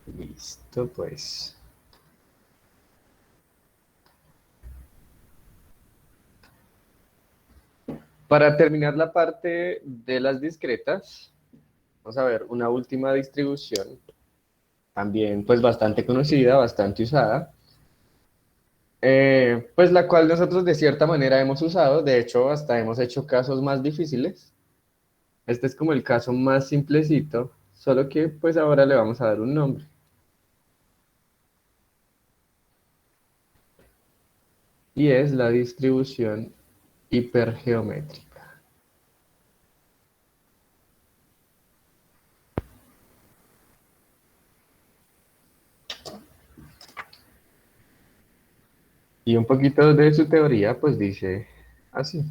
Listo, pues. Para terminar la parte de las discretas, vamos a ver una última distribución, también pues bastante conocida, bastante usada, pues la cual nosotros de cierta manera hemos usado, de hecho hasta hemos hecho casos más difíciles. Este es como el caso más simplecito, solo que pues ahora le vamos a dar un nombre. Y es la distribución hipergeométrica. Y un poquito de su teoría pues dice así.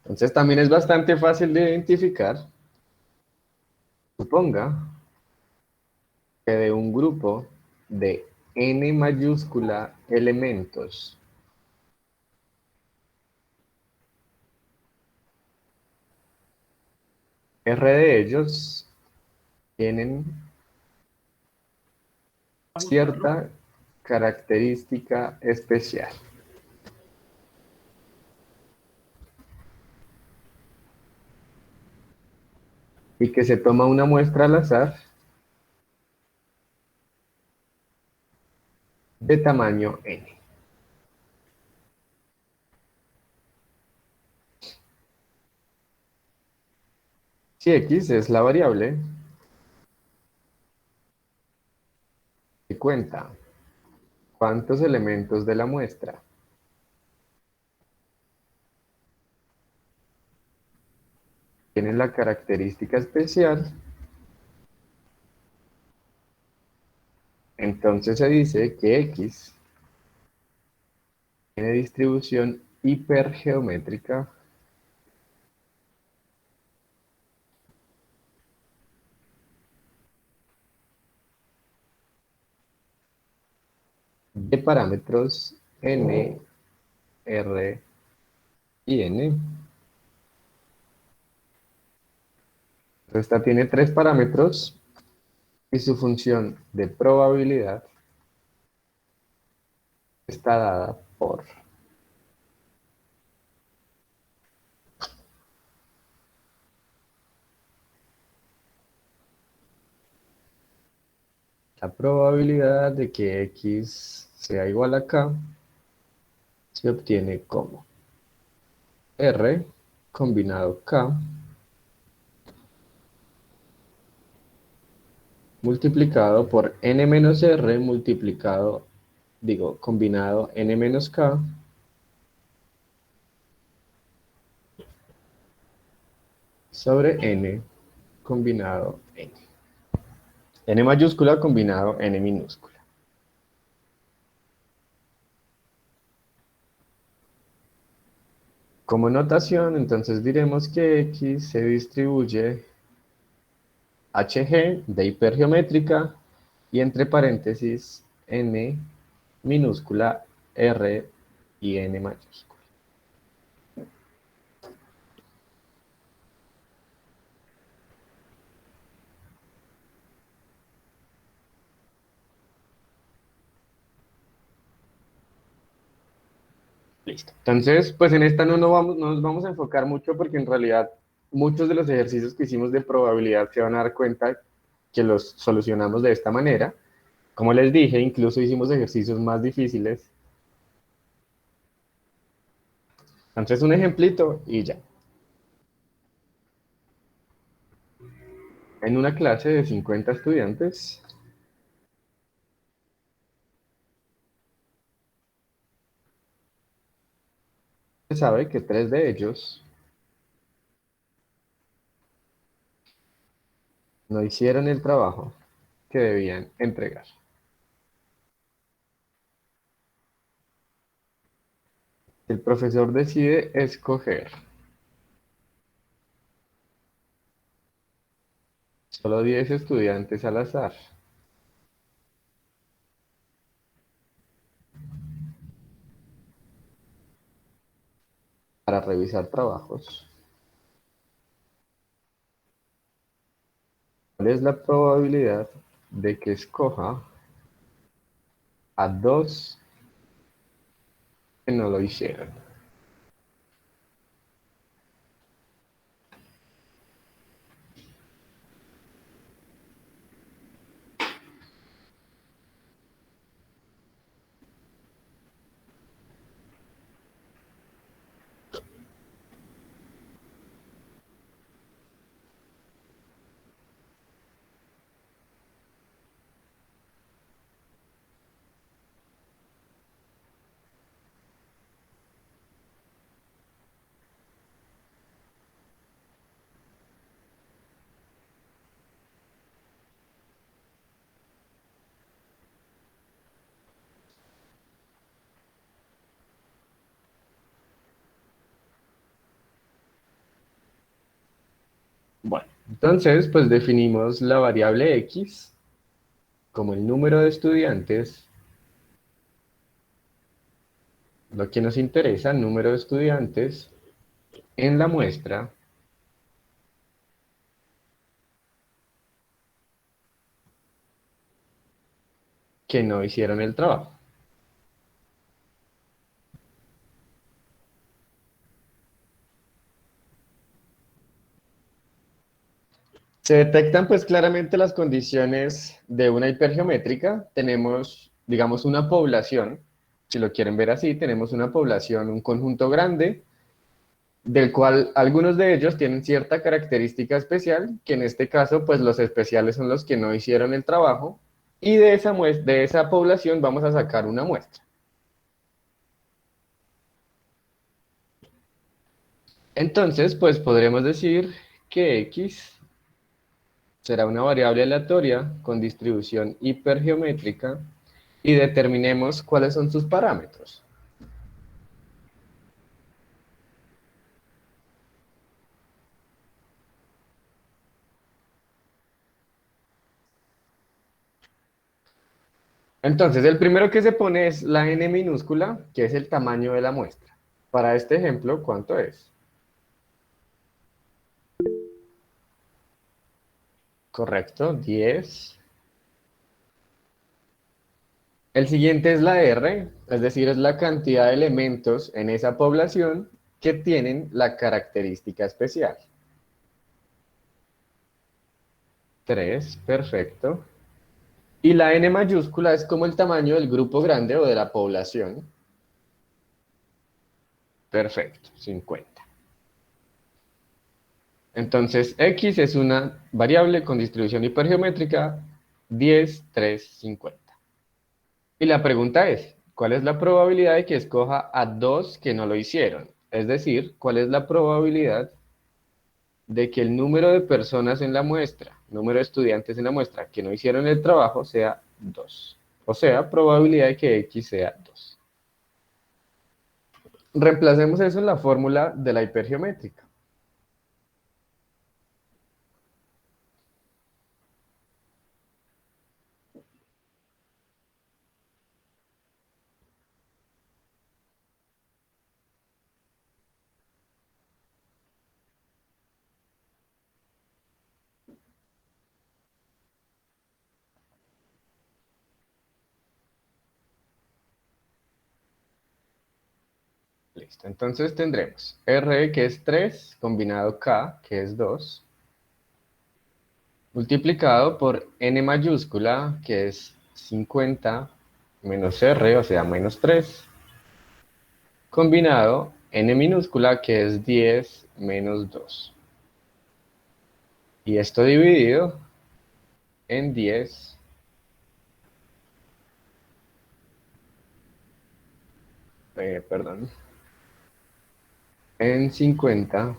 Entonces también es bastante fácil de identificar. Suponga que de un grupo de n mayúscula elementos, R de ellos tienen cierta característica especial y que se toma una muestra al azar de tamaño n. Si x es la variable que cuenta cuántos elementos de la muestra tienen la característica especial, entonces se dice que x tiene distribución hipergeométrica de parámetros n, r y n. Esta tiene tres parámetros y su función de probabilidad está dada por la probabilidad de que x sea igual a k se obtiene como r combinado k multiplicado por n menos r multiplicado, digo, combinado n menos k sobre n combinado n. N mayúscula combinado n minúscula. Como notación, entonces diremos que x se distribuye HG de hipergeométrica y entre paréntesis n minúscula r y n mayúscula. Listo. Entonces, pues en esta no nos vamos a enfocar mucho porque en realidad muchos de los ejercicios que hicimos de probabilidad se van a dar cuenta que los solucionamos de esta manera. Como les dije, incluso hicimos ejercicios más difíciles. Entonces, un ejemplito y ya. En una clase de 50 estudiantes, se sabe que 3 de ellos no hicieron el trabajo que debían entregar. El profesor decide escoger solo 10 estudiantes al azar. para revisar trabajos. ¿Cuál es la probabilidad de que escoja a dos que no lo hicieron? Bueno, entonces pues definimos la variable x como el número de estudiantes, lo que nos interesa, el número de estudiantes en la muestra que no hicieron el trabajo. Se detectan pues claramente las condiciones de una hipergeométrica. Tenemos, digamos, una población, si lo quieren ver así, tenemos una población, un conjunto grande, del cual algunos de ellos tienen cierta característica especial, que en este caso pues los especiales son los que no hicieron el trabajo, y de esa población vamos a sacar una muestra. Entonces, pues podremos decir que X será una variable aleatoria con distribución hipergeométrica y determinemos cuáles son sus parámetros. Entonces, el primero que se pone es la n minúscula, que es el tamaño de la muestra. Para este ejemplo, ¿cuánto es? Correcto, 10. El siguiente es la R, es decir, es la cantidad de elementos en esa población que tienen la característica especial. 3, perfecto. Y la N mayúscula es como el tamaño del grupo grande o de la población. Perfecto, 50. Entonces, X es una variable con distribución hipergeométrica 10, 3, 50. Y la pregunta es, ¿cuál es la probabilidad de que escoja a dos que no lo hicieron? Es decir, ¿cuál es la probabilidad de que el número de personas en la muestra, número de estudiantes en la muestra que no hicieron el trabajo sea 2? O sea, probabilidad de que X sea 2. Reemplacemos eso en la fórmula de la hipergeométrica. Listo, entonces tendremos R, que es 3 combinado K, que es 2 multiplicado por N mayúscula, que es 50 menos R, o sea, menos 3 combinado N minúscula, que es 10 menos 2. Y esto dividido en 10, perdón, en 50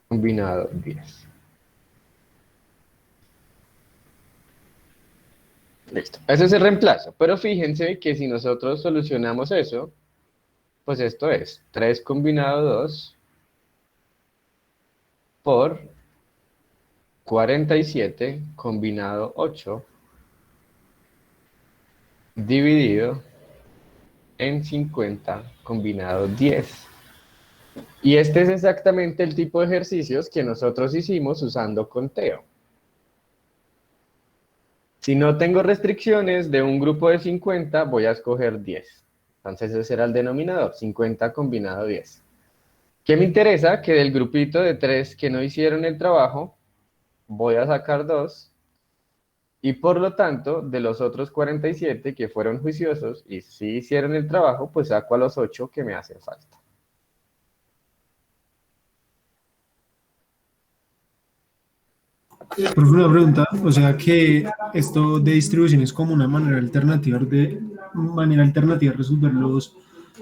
combinado 10. Listo. Ese es el reemplazo. Pero fíjense que si nosotros solucionamos eso, pues esto es 3 combinado 2 por 47 combinado 8 dividido en 50 combinado 10. Y este es exactamente el tipo de ejercicios que nosotros hicimos usando conteo. Si no tengo restricciones de un grupo de 50, voy a escoger 10. Entonces ese será el denominador, 50 combinado 10. ¿Qué me interesa? Que del grupito de 3 que no hicieron el trabajo, voy a sacar 2. Y por lo tanto, de los otros 47 que fueron juiciosos y sí hicieron el trabajo, pues saco a los 8 que me hacen falta. Por una pregunta, o sea que esto de distribución es como una manera alternativa de resolver los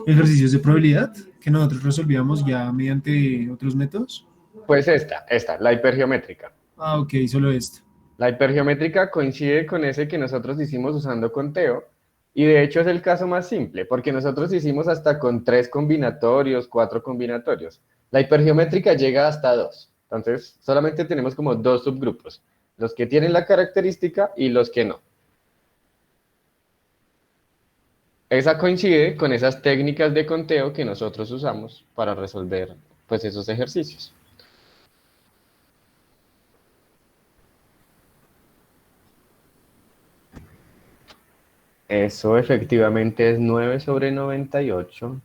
ejercicios de probabilidad que nosotros resolvíamos ya mediante otros métodos. Pues esta, la hipergeométrica. Ah, ok, solo esto. La hipergeométrica coincide con ese que nosotros hicimos usando conteo y de hecho es el caso más simple porque nosotros hicimos hasta con 3 combinatorios, 4 combinatorios. La hipergeométrica llega hasta 2. Entonces solamente tenemos como dos subgrupos, los que tienen la característica y los que no. Esa coincide con esas técnicas de conteo que nosotros usamos para resolver pues esos ejercicios. Eso efectivamente es 9 sobre 98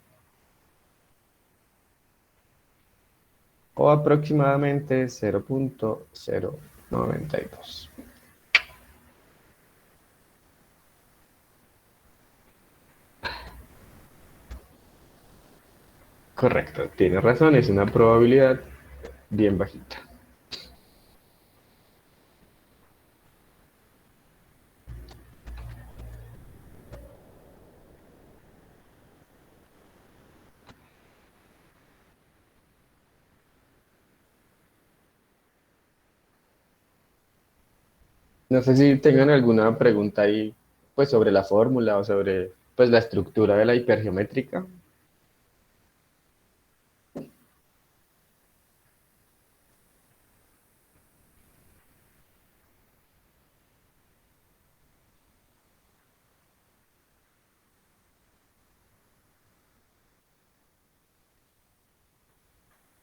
o aproximadamente 0,092. Correcto, tiene razón, es una probabilidad bien bajita. No sé si tengan alguna pregunta ahí, pues sobre la fórmula o sobre pues la estructura de la hipergeométrica.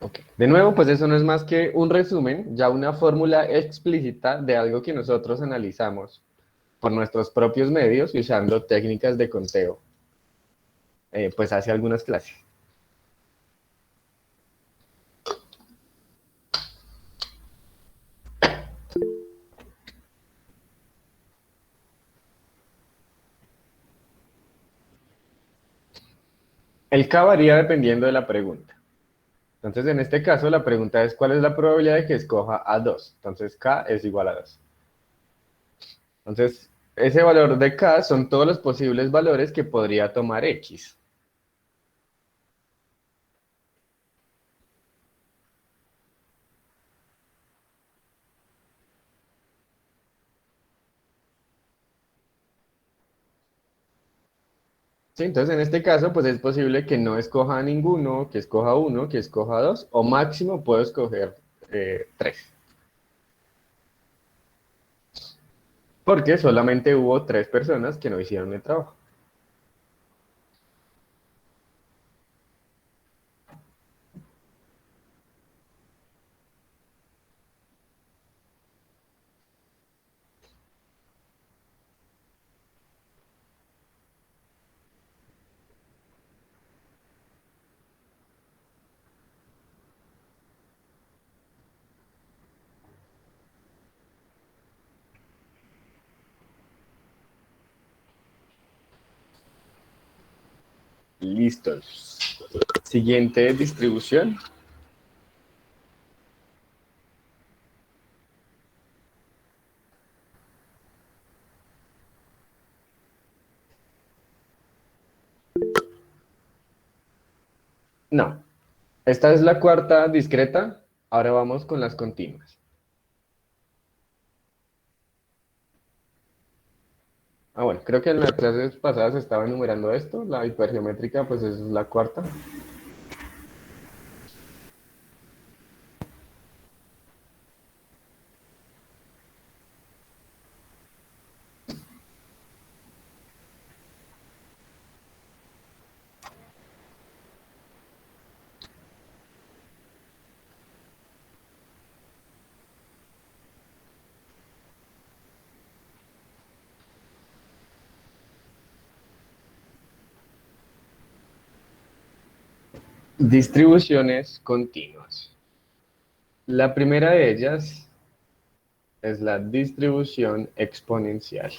Ok. De nuevo, pues eso no es más que un resumen, ya una fórmula explícita de algo que nosotros analizamos por nuestros propios medios y usando técnicas de conteo, pues hace algunas clases. El K varía dependiendo de la pregunta. Entonces, en este caso, la pregunta es, ¿cuál es la probabilidad de que escoja a 2? Entonces, K es igual a 2. Entonces, ese valor de K son todos los posibles valores que podría tomar X. ¿Sí? Entonces, en este caso, pues es posible que no escoja a ninguno, que escoja uno, que escoja dos, o máximo puedo escoger tres. Porque solamente hubo 3 personas que no hicieron el trabajo. Listos. Siguiente distribución. No, esta es la cuarta discreta. Ahora vamos con las continuas. Ah, bueno, creo que en las clases pasadas estaba enumerando esto. La hipergeométrica, pues es la cuarta. Distribuciones continuas. La primera de ellas es la distribución exponencial.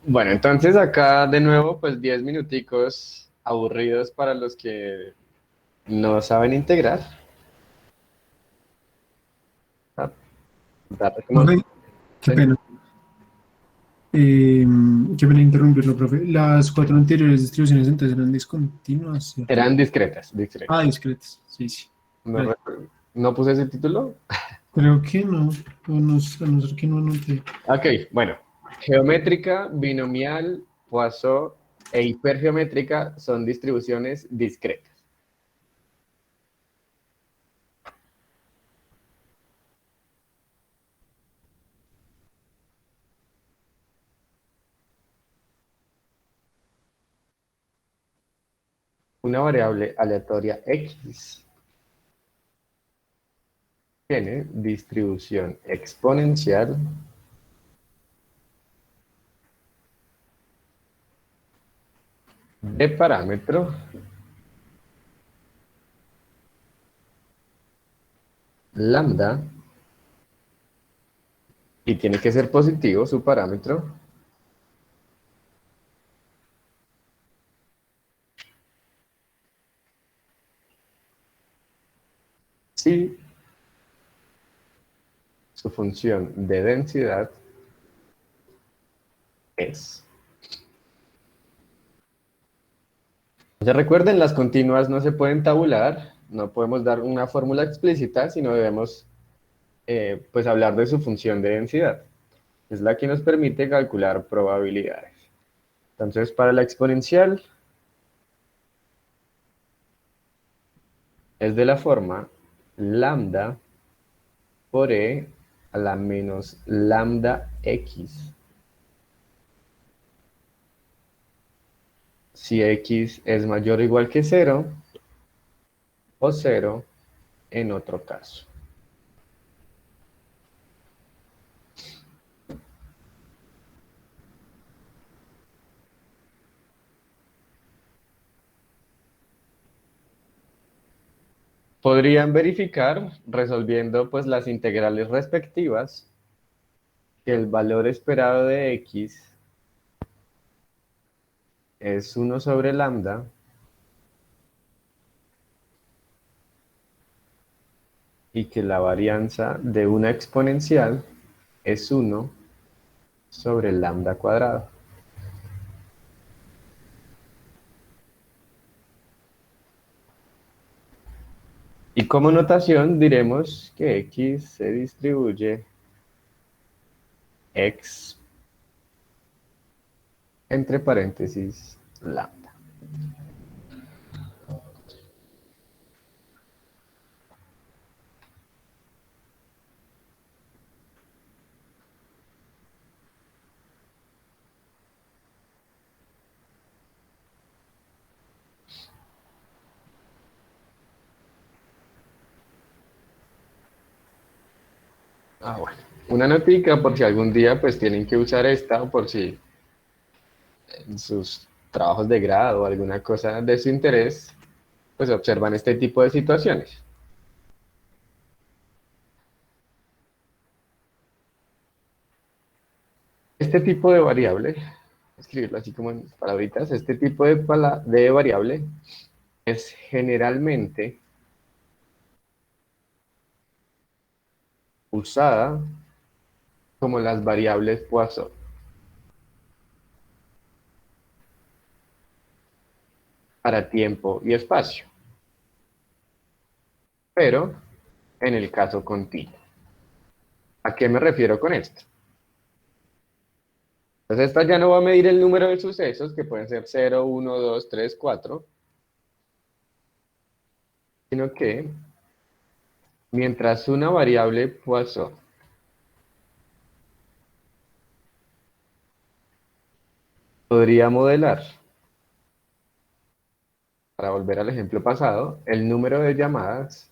Bueno, entonces acá de nuevo, pues 10 minuticos aburridos para los que no saben integrar. Ah, darle como... Profe, qué pena. Qué pena interrumpirlo, profe. Las cuatro anteriores distribuciones entonces eran discontinuas, ¿cierto? Eran discretas, Ah, discretas. discretas. Sí, sí. No, Vale. no puse ese título. Creo que no. A no ser que no anoté. Ok, bueno. Geométrica, binomial, Poisson e hipergeométrica son distribuciones discretas. Una variable aleatoria X tiene distribución exponencial de parámetro lambda y tiene que ser positivo su parámetro si su función de densidad es. Ya recuerden, las continuas no se pueden tabular, no podemos dar una fórmula explícita, sino debemos pues hablar de su función de densidad. Es la que nos permite calcular probabilidades. Entonces, para la exponencial es de la forma lambda por e a la menos lambda x. Si x es mayor o igual que 0 o 0 en otro caso. Podrían verificar resolviendo pues las integrales respectivas que el valor esperado de x es 1 sobre lambda y que la varianza de una exponencial es 1 sobre lambda cuadrado. Y como notación diremos que x se distribuye x entre paréntesis lambda. Ah, bueno. Una notica por si algún día pues tienen que usar esta o por si en sus trabajos de grado o alguna cosa de su interés, pues observan este tipo de situaciones. Este tipo de variable, escribirlo así como en palabritas, este tipo de variable es generalmente usada como las variables Poisson para tiempo y espacio, pero en el caso continuo. ¿A qué me refiero con esto? Entonces esta ya no va a medir el número de sucesos, que pueden ser 0, 1, 2, 3, 4, sino que mientras una variable Poisson podría modelar, para volver al ejemplo pasado, el número de llamadas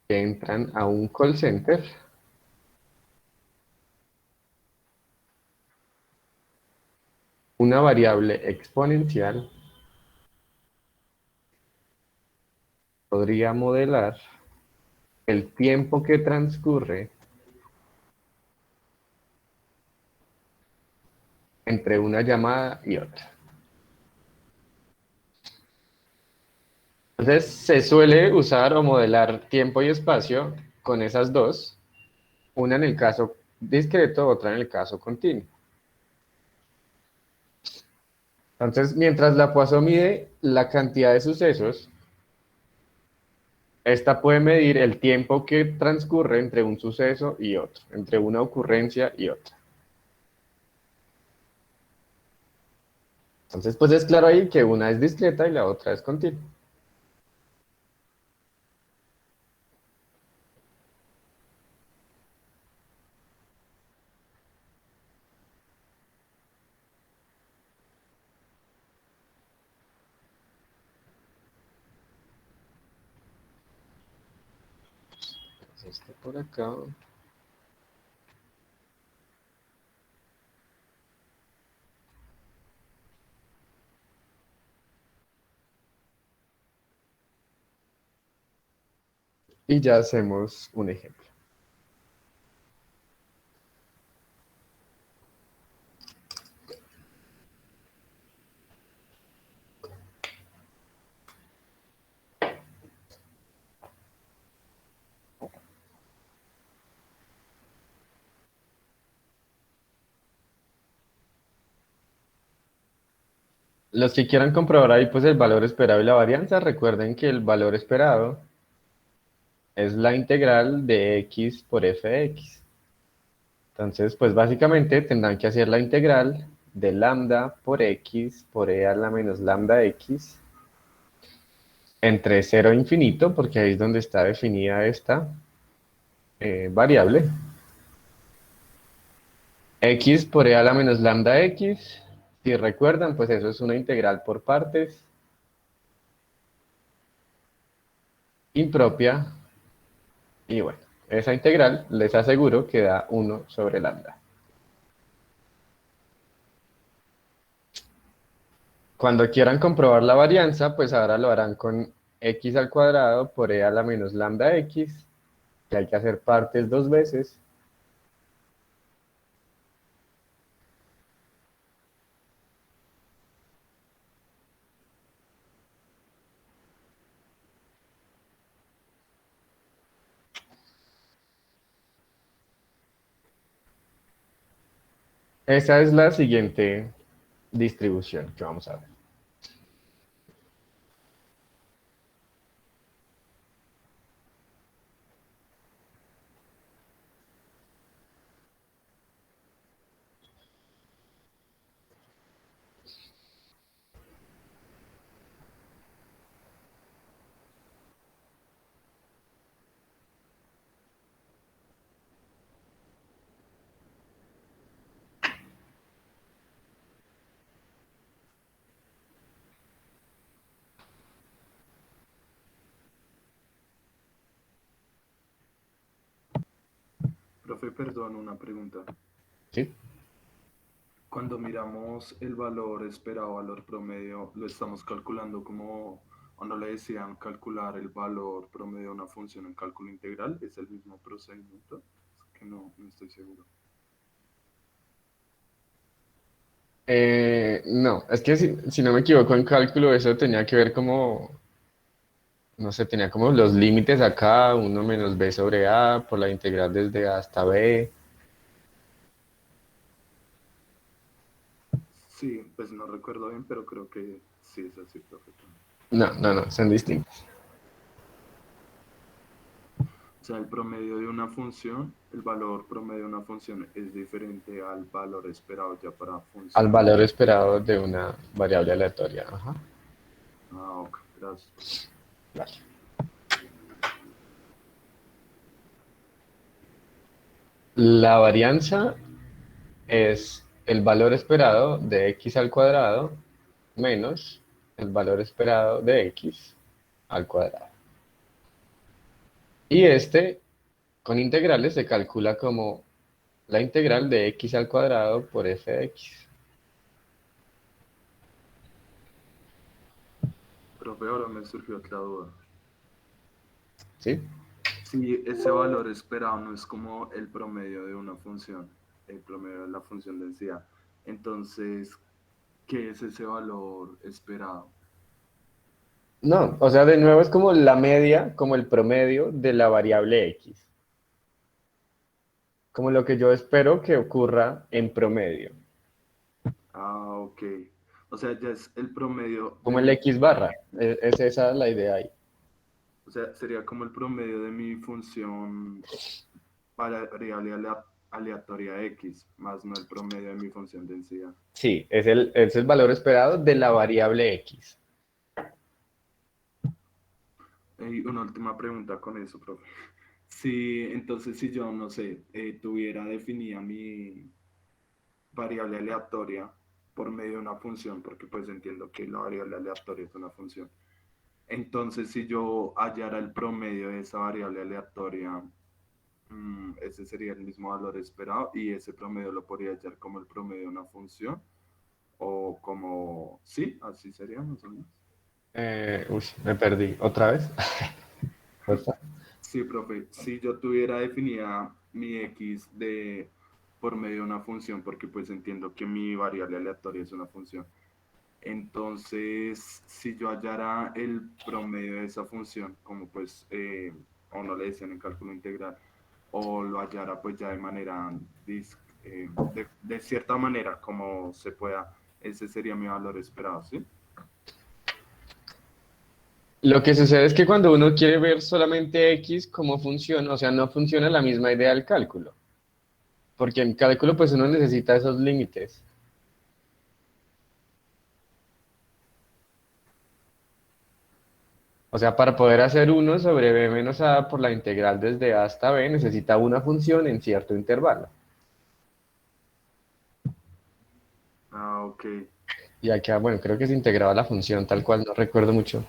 que entran a un call center, una variable exponencial podría modelar el tiempo que transcurre entre una llamada y otra. Entonces, se suele usar o modelar tiempo y espacio con esas dos, una en el caso discreto, otra en el caso continuo. Entonces, mientras la Poisson mide la cantidad de sucesos, esta puede medir el tiempo que transcurre entre un suceso y otro, entre una ocurrencia y otra. Entonces, pues es claro ahí que una es discreta y la otra es continua. Entonces, esto por acá. Y ya hacemos un ejemplo. Los que quieran comprobar ahí pues el valor esperado y la varianza, recuerden que el valor esperado es la integral de x por f de x. Entonces, pues básicamente tendrán que hacer la integral de lambda por x por e a la menos lambda x entre 0 e infinito, porque ahí es donde está definida esta variable. X por e a la menos lambda x. Si recuerdan, pues eso es una integral por partes impropia. Y bueno, esa integral les aseguro que da 1 sobre lambda. Cuando quieran comprobar la varianza, pues ahora lo harán con x al cuadrado por e a la menos lambda x, que hay que hacer partes dos veces. Esa es la siguiente distribución que vamos a ver. Profe, perdón, una pregunta. ¿Sí? Cuando miramos el valor esperado, valor promedio, lo estamos calculando como, o no le decían calcular el valor promedio de una función en cálculo integral, ¿es el mismo procedimiento? Es que no estoy seguro. No, es que si no me equivoco en cálculo, eso tenía que ver como, no sé, tenía como los límites acá, 1 menos b sobre a, por la integral desde a hasta b. Sí, pues no recuerdo bien, pero creo que sí es así, profe. No, no, no, son distintos. sea, el promedio de una función, el valor promedio de una función es diferente al valor esperado ya para Al funciones. valor esperado de una variable aleatoria. Ajá. Ah, ok, gracias, profe. Vale. La varianza es el valor esperado de x al cuadrado menos el valor esperado de x al cuadrado. Y este, con integrales, se calcula como la integral de x al cuadrado por f de x. Profe, ahora me surgió otra duda. ¿Sí? Si ese valor esperado no es como el promedio de una función, el promedio de la función densidad, entonces, ¿qué es ese valor esperado? No, o sea, de nuevo es como la media, como el promedio de la variable x. Como lo que yo espero que ocurra en promedio. Ah, ok. O sea, ya es el promedio de Como el mi, x barra. Es esa la idea ahí. o sea, sería como el promedio de mi función variable aleatoria x, más no el promedio de mi función densidad. Sí, es el valor esperado de la variable x. Y una última pregunta con eso, profe. Si, entonces, si yo, no sé, tuviera definida mi variable aleatoria por medio de una función, porque pues entiendo que la variable aleatoria es una función. Entonces, si yo hallara el promedio de esa variable aleatoria, ese sería el mismo valor esperado y ese promedio lo podría hallar como el promedio de una función o como, sí, así sería más o menos. Uy, me perdí. ¿Otra vez? Porfa. Sí, profe, si yo tuviera definida mi x de por medio de una función, porque pues entiendo que mi variable aleatoria es una función. Entonces, si yo hallara el promedio de esa función, como pues, o no le decían en cálculo integral, o lo hallara pues ya de manera, de cierta manera, como se pueda, ese sería mi valor esperado, ¿sí? Lo que sucede es que cuando uno quiere ver solamente x, cómo funciona, o sea, no funciona la misma idea del cálculo. Porque en cálculo, pues uno necesita esos límites. O sea, para poder hacer uno sobre b menos a por la integral desde a hasta b, necesita una función en cierto intervalo. Ah, ok. Y acá, bueno, creo que se integraba la función tal cual, no recuerdo mucho.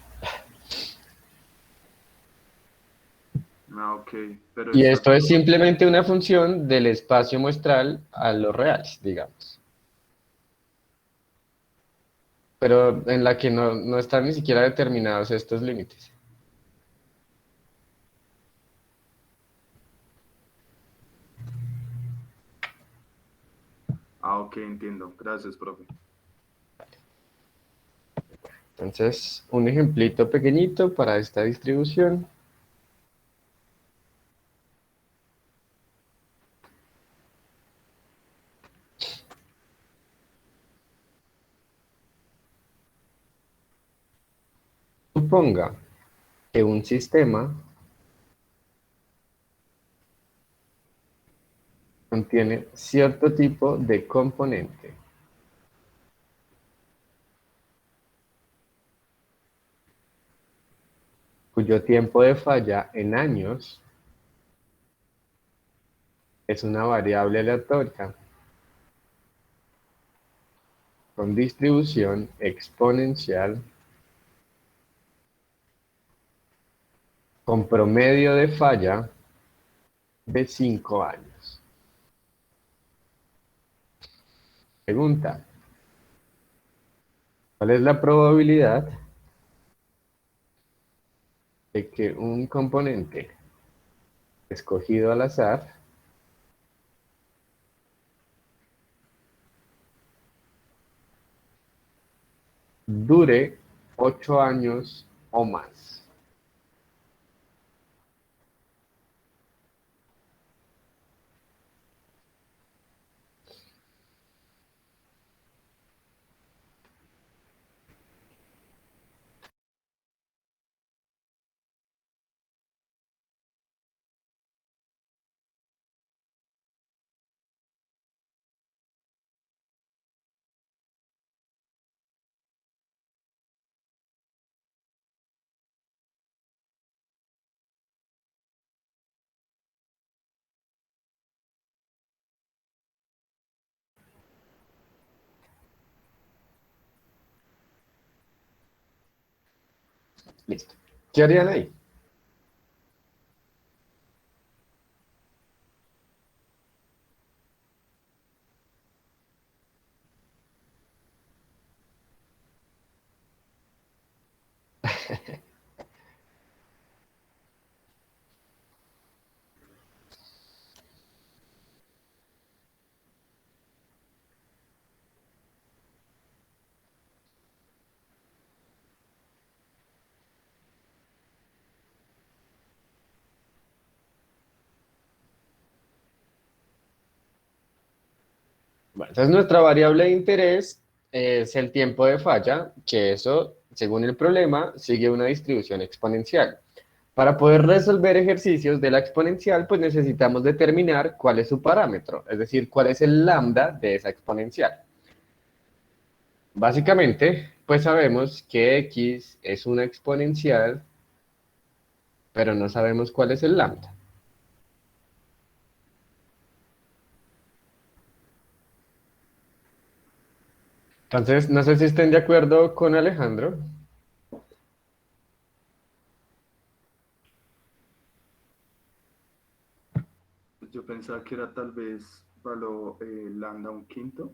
Ah, ok. Pero Y esa, esto es simplemente una función del espacio muestral a los reales, digamos. Pero en la que no están ni siquiera determinados estos límites. ok, entiendo. Gracias, profe. Entonces, un ejemplito pequeñito para esta distribución. Suponga que un sistema contiene cierto tipo de componente cuyo tiempo de falla en años es una variable aleatoria con distribución exponencial con promedio de falla de 5 años. Pregunta, ¿cuál es la probabilidad de que un componente escogido al azar dure 8 años o más? Listo. ¿Qué harían ahí? Bueno, entonces nuestra variable de interés es el tiempo de falla, que eso, según el problema, sigue una distribución exponencial. Para poder resolver ejercicios de la exponencial, pues necesitamos determinar cuál es su parámetro, es decir, cuál es el lambda de esa exponencial. Básicamente, pues sabemos que x es una exponencial, pero no sabemos cuál es el lambda. Entonces, no sé si estén de acuerdo con Alejandro. Yo pensaba que era tal vez valor lambda un quinto.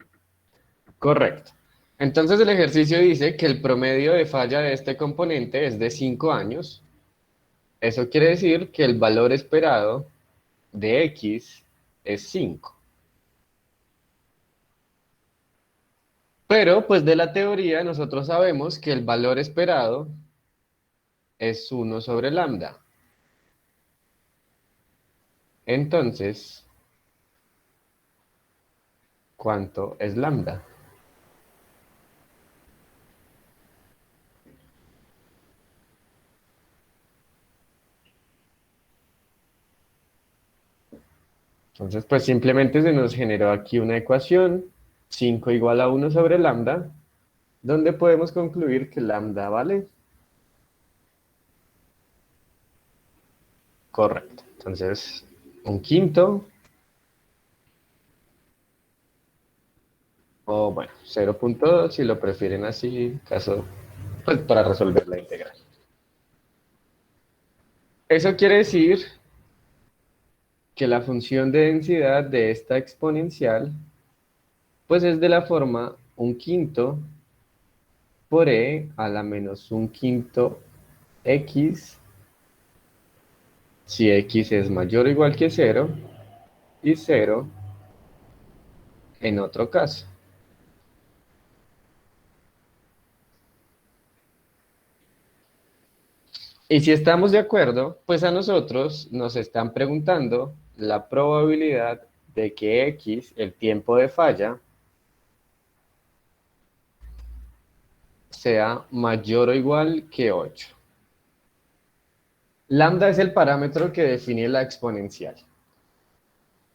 Correcto. Entonces el ejercicio dice que el promedio de falla de este componente es de 5 años. Eso quiere decir que el valor esperado de x es 5. Pero pues de la teoría nosotros sabemos que el valor esperado es 1 sobre lambda. Entonces, ¿cuánto es lambda? Entonces, pues simplemente se nos generó aquí una ecuación, 5 igual a 1 sobre lambda, donde podemos concluir que lambda vale. Correcto. Entonces, un quinto, o bueno, 0,2 si lo prefieren así, caso, pues para resolver la integral. Eso quiere decir que la función de densidad de esta exponencial, pues es de la forma un quinto por e a la menos un quinto x, si x es mayor o igual que 0, y 0 en otro caso. Y si estamos de acuerdo, pues a nosotros nos están preguntando la probabilidad de que x, el tiempo de falla, sea mayor o igual que 8. Lambda es el parámetro que define la exponencial,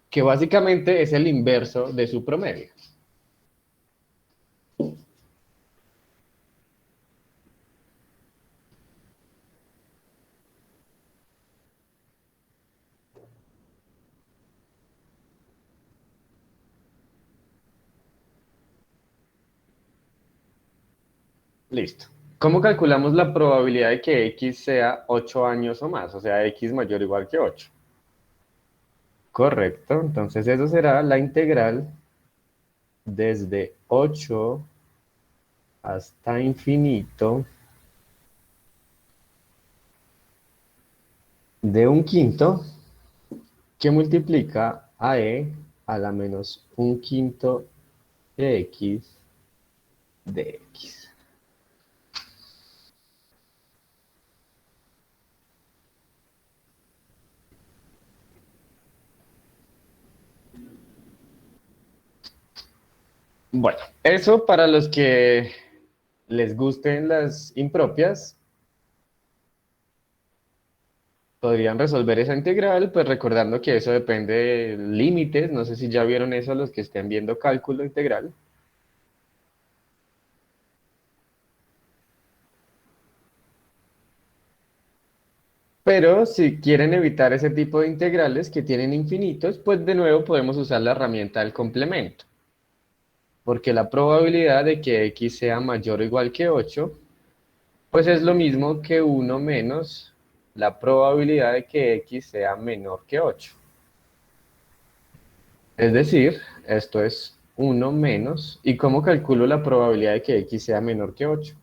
que básicamente es el inverso de su promedio. Listo. ¿Cómo calculamos la probabilidad de que x sea 8 años o más? O sea, x mayor o igual que 8. Correcto. Entonces eso será la integral desde 8 hasta infinito de un quinto que multiplica a e a la menos un quinto de x de x. Bueno, eso para los que les gusten las impropias, podrían resolver esa integral, pues recordando que eso depende de límites. No sé si ya vieron eso los que estén viendo cálculo integral. Pero si quieren evitar ese tipo de integrales que tienen infinitos, pues de nuevo podemos usar la herramienta del complemento. Porque la probabilidad de que x sea mayor o igual que 8 Pues es lo mismo que uno menos la probabilidad de que x sea menor que 8. Es decir, esto es uno menos. ¿Y cómo calculo la probabilidad de que x sea menor que 8?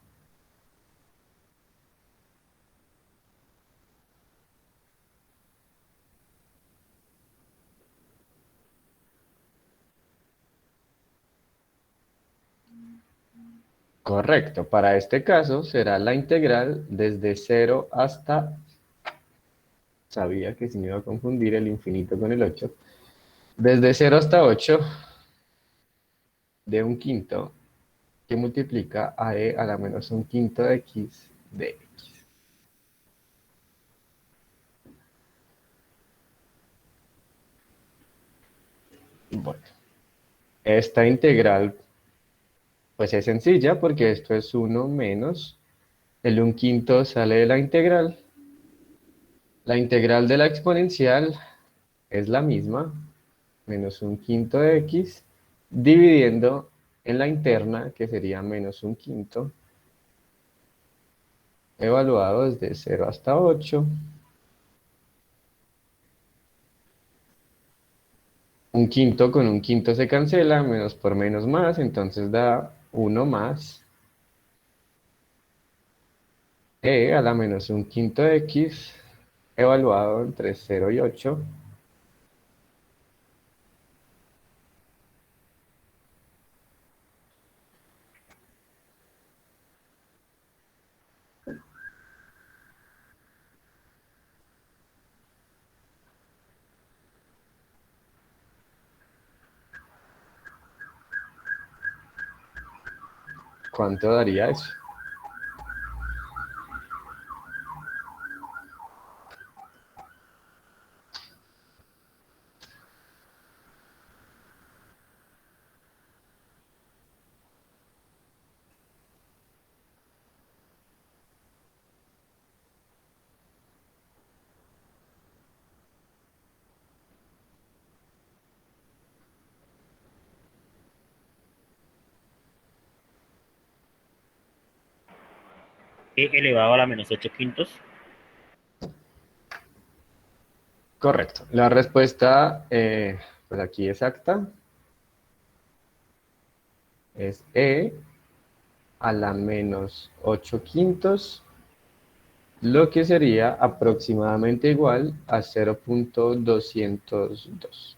Correcto, para este caso será la integral desde 0 hasta, sabía que se me iba a confundir el infinito con el 8, desde 0 hasta 8 de un quinto que multiplica a e a la menos un quinto de x de x. Bueno, esta integral pues es sencilla porque esto es uno menos el un quinto sale de la integral. La integral de la exponencial es la misma, menos un quinto de x, dividiendo en la interna, que sería menos un quinto, evaluado desde 0 hasta 8. Un quinto con un quinto se cancela, menos por menos más, entonces da 1 más e a la menos un quinto de x, evaluado entre 0 y 8. ¿Cuánto daría eso? E elevado a la menos 8 quintos. Correcto. La respuesta, pues aquí exacta, es e a la menos 8 quintos, lo que sería aproximadamente igual a 0,202.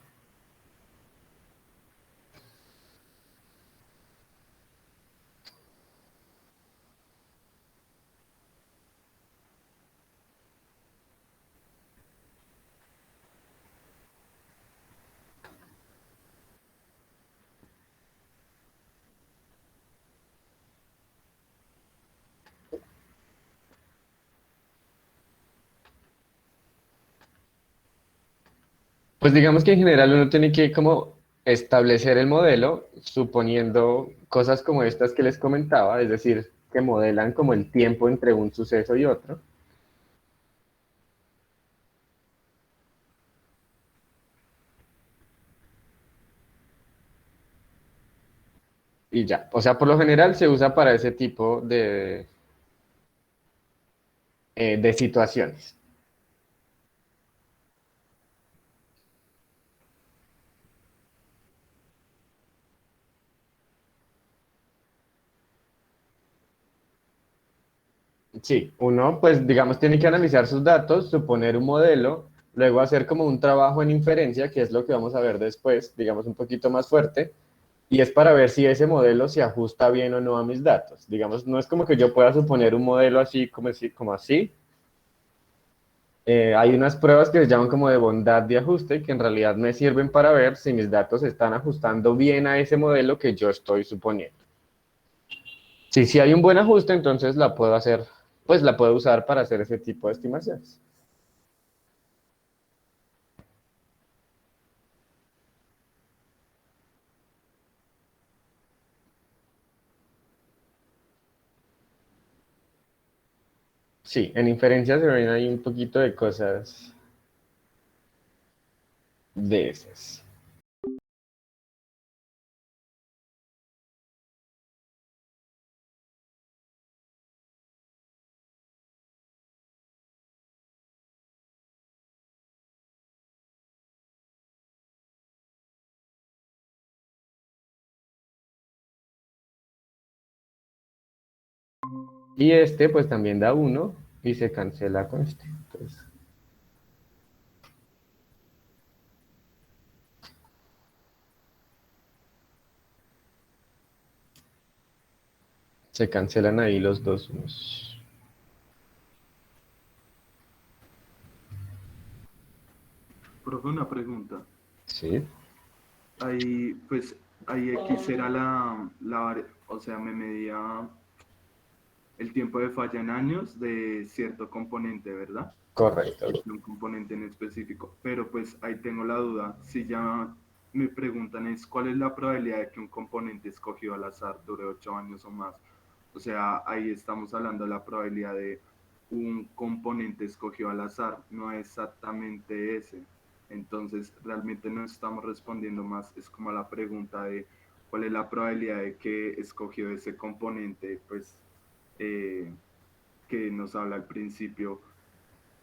Pues digamos que en general uno tiene que como establecer el modelo suponiendo cosas como estas que les comentaba, es decir, que modelan como el tiempo entre un suceso y otro. Y ya, o sea, por lo general se usa para ese tipo de situaciones. Sí, uno pues digamos tiene que analizar sus datos, suponer un modelo, luego hacer como un trabajo en inferencia, que es lo que vamos a ver después, digamos un poquito más fuerte, y es para ver si ese modelo se ajusta bien o no a mis datos. Digamos, no es como que yo pueda suponer un modelo así como así. Hay unas pruebas que se llaman como de bondad de ajuste, que en realidad me sirven para ver si mis datos se están ajustando bien a ese modelo que yo estoy suponiendo. Si hay un buen ajuste, entonces la puedo hacer, pues la puedo usar para hacer ese tipo de estimaciones. Sí, en inferencia se ven ahí un poquito de cosas de esas. Y este pues también da 1 y se cancela con este. Entonces, se cancelan ahí los dos unos. Profe, una pregunta. Sí, Ahí, pues, ahí X era o sea, me medía el tiempo de falla en años de cierto componente, ¿verdad? correcto. De un componente en específico. Pero pues ahí tengo la duda. Si ya me preguntan es cuál es la probabilidad de que un componente escogido al azar dure 8 años o más. O sea, ahí estamos hablando de la probabilidad de un componente escogido al azar, no exactamente ese. Entonces, realmente no estamos respondiendo más, es como la pregunta de cuál es la probabilidad de que escogió ese componente, pues, eh, que nos habla al principio,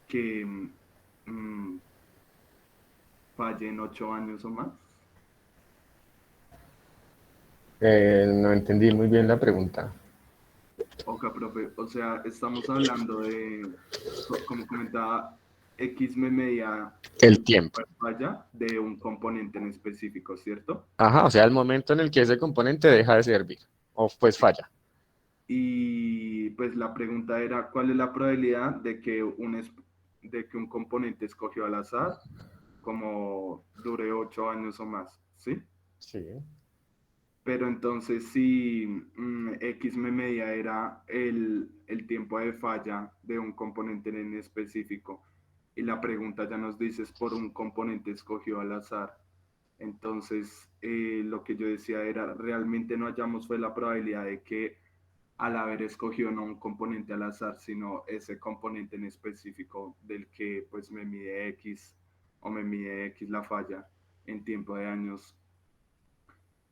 que mm, falle en 8 años o más. No entendí muy bien la pregunta. Ok, profe, o sea, estamos hablando de, como comentaba, X me medía El el tiempo. tiempo de falla de un componente en específico, ¿cierto? Ajá, o sea, el momento en el que ese componente deja de servir o pues falla. Y pues la pregunta era, ¿cuál es la probabilidad de que de que un componente escogido al azar como dure 8 años o más? ¿Sí? Sí. Pero entonces si X me medía era el tiempo de falla de un componente en específico y la pregunta ya nos dice es por un componente escogido al azar. Entonces lo que yo decía era, realmente no hallamos fue la probabilidad de que al haber escogido no un componente al azar, sino ese componente en específico del que pues me mide X o me mide X la falla en tiempo de años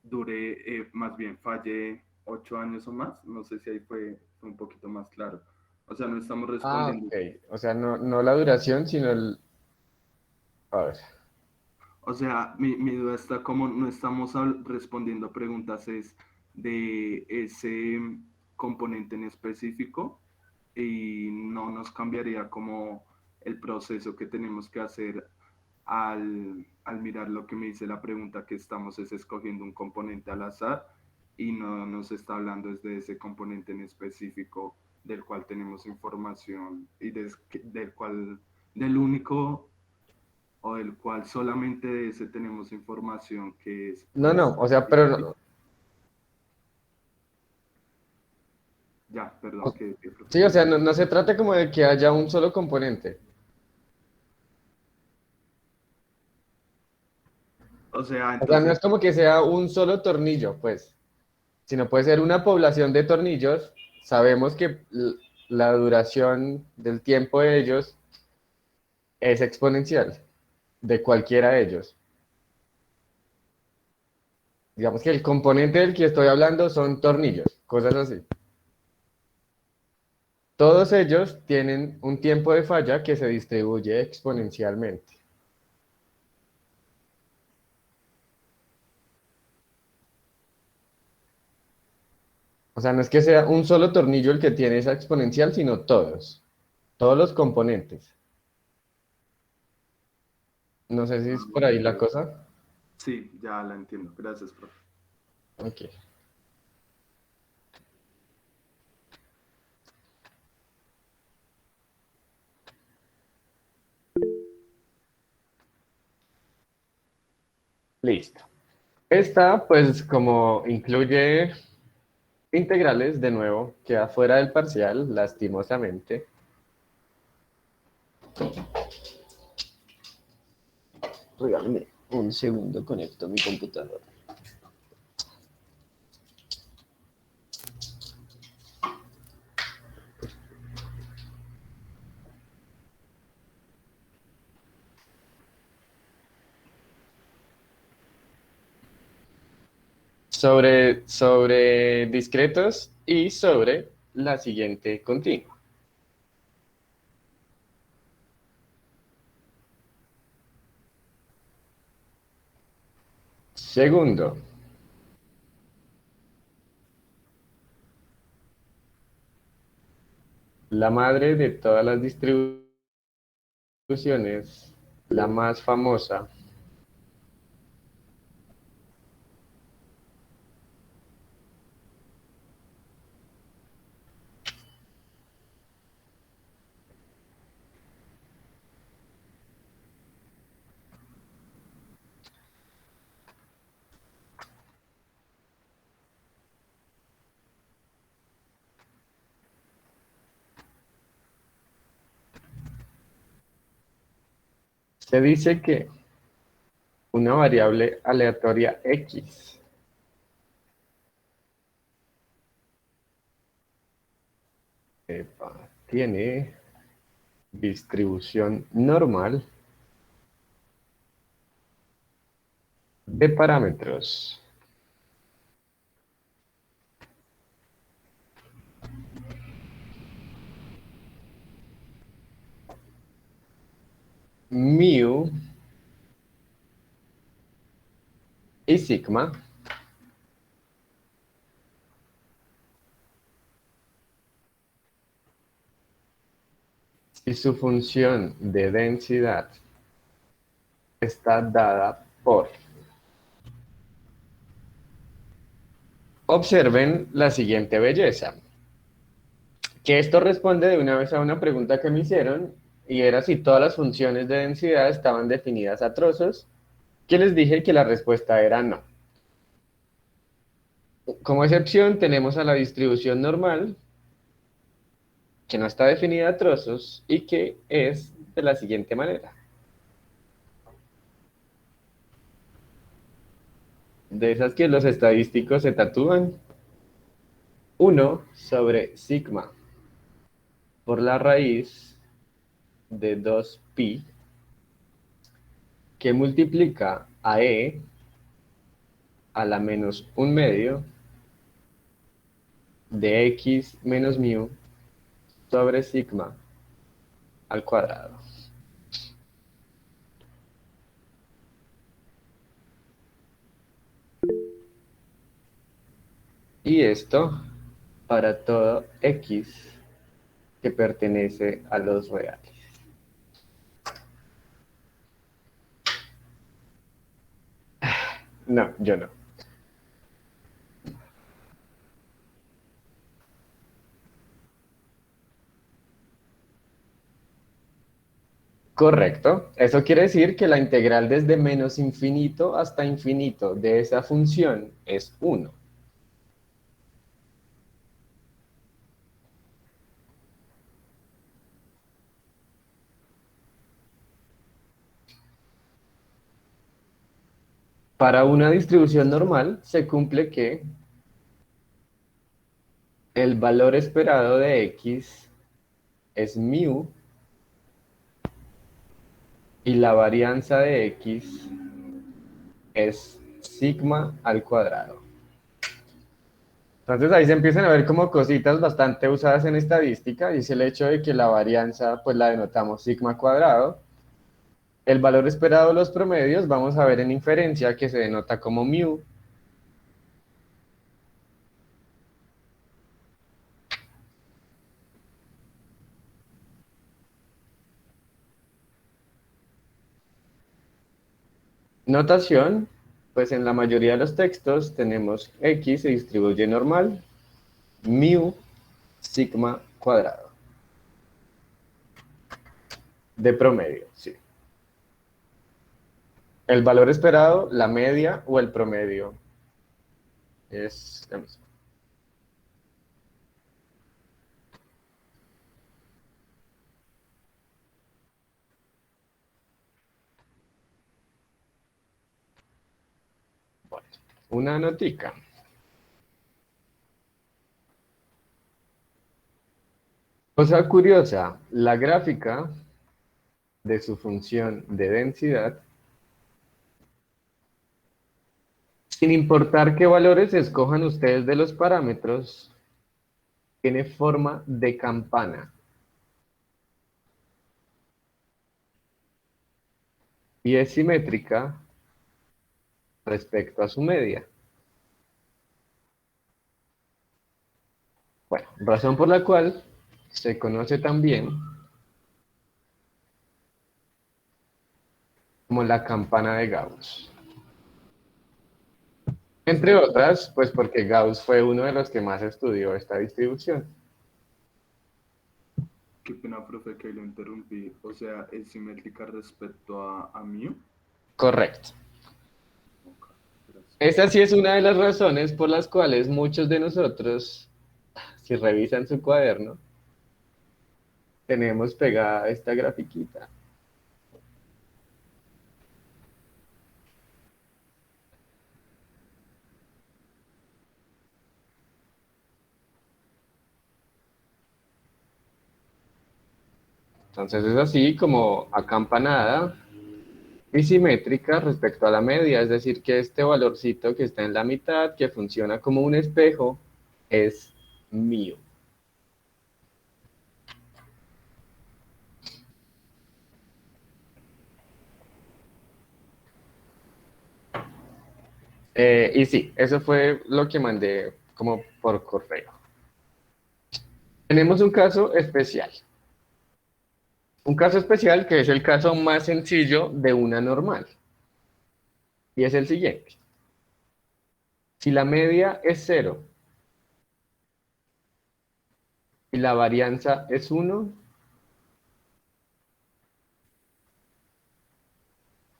dure, más bien falle 8 años o más. No sé si ahí fue un poquito más claro. O sea, no estamos Ah, respondiendo. ok. O sea, no la duración, sino el... A ver. O sea, mi duda está como no estamos respondiendo preguntas es de ese componente en específico y no nos cambiaría como el proceso que tenemos que hacer al mirar lo que me dice la pregunta que estamos es escogiendo un componente al azar y no nos está hablando es de ese componente en específico del cual tenemos información y del cual, del único o del cual solamente de ese tenemos información que es No, pues no, o sea, pero no. ya, perdón, que Sí, o sea, no se trata como de que haya un solo componente. o sea, O sea, no entonces, es como que sea un solo tornillo, pues, sino puede ser una población de tornillos. Sabemos que la duración del tiempo de ellos es exponencial, de cualquiera de ellos. Digamos que el componente del que estoy hablando son tornillos, cosas así. Todos ellos tienen un tiempo de falla que se distribuye exponencialmente. O sea, no es que sea un solo tornillo el que tiene esa exponencial, sino todos los componentes. No sé si es por ahí la cosa. sí, ya la entiendo. Gracias, profe. Ok. Listo. Esta, pues, como incluye integrales, de nuevo, queda fuera del parcial, lastimosamente. Regálame un segundo, conecto mi computadora. Sobre discretos y sobre la siguiente continua. Segundo, La madre de todas las distribuciones, la más famosa, se dice que una variable aleatoria X tiene distribución normal de parámetros. Mu y sigma y su función de densidad está dada por... Observen la siguiente belleza, que esto responde de una vez a una pregunta que me hicieron, y era si todas las funciones de densidad estaban definidas a trozos, que les dije que la respuesta era no. Como excepción tenemos a la distribución normal, que no está definida a trozos y que es de la siguiente manera. De esas que los estadísticos se tatúan. 1 sobre sigma por la raíz de 2pi que multiplica a e a la menos 1/2 de x menos mu sobre sigma al cuadrado. Y esto para todo x que pertenece a los reales. No, yo no. Correcto. Eso quiere decir que la integral desde menos infinito hasta infinito de esa función es 1. Para una distribución normal se cumple que el valor esperado de x es mu y la varianza de x es sigma al cuadrado. Entonces ahí se empiezan a ver como cositas bastante usadas en estadística, y es el hecho de que la varianza pues la denotamos sigma cuadrado. El valor esperado de los promedios vamos a ver en inferencia que se denota como mu. Notación, pues en la mayoría de los textos tenemos x se distribuye normal, mu, sigma cuadrado. De promedio, sí. El valor esperado, la media o el promedio es lo mismo. Bueno, una notica. Cosa curiosa, la gráfica de su función de densidad, sin importar qué valores escojan ustedes de los parámetros, tiene forma de campana y es simétrica respecto a su media. Bueno, razón por la cual se conoce también como la campana de Gauss. Entre otras, pues porque Gauss fue uno de los que más estudió esta distribución. Qué pena, profe, que lo interrumpí. O sea, ¿es simétrica respecto a mu? Correcto. Ok, gracias. Esta sí es una de las razones por las cuales muchos de nosotros, si revisan su cuaderno, tenemos pegada esta grafiquita. Entonces es así como acampanada y simétrica respecto a la media, es decir, que este valorcito que está en la mitad, que funciona como un espejo, es mío. Y sí, eso fue lo que mandé como por correo. Tenemos un caso especial. Un caso especial que es el caso más sencillo de una normal. Y es el siguiente. Si la media es cero y la varianza es uno,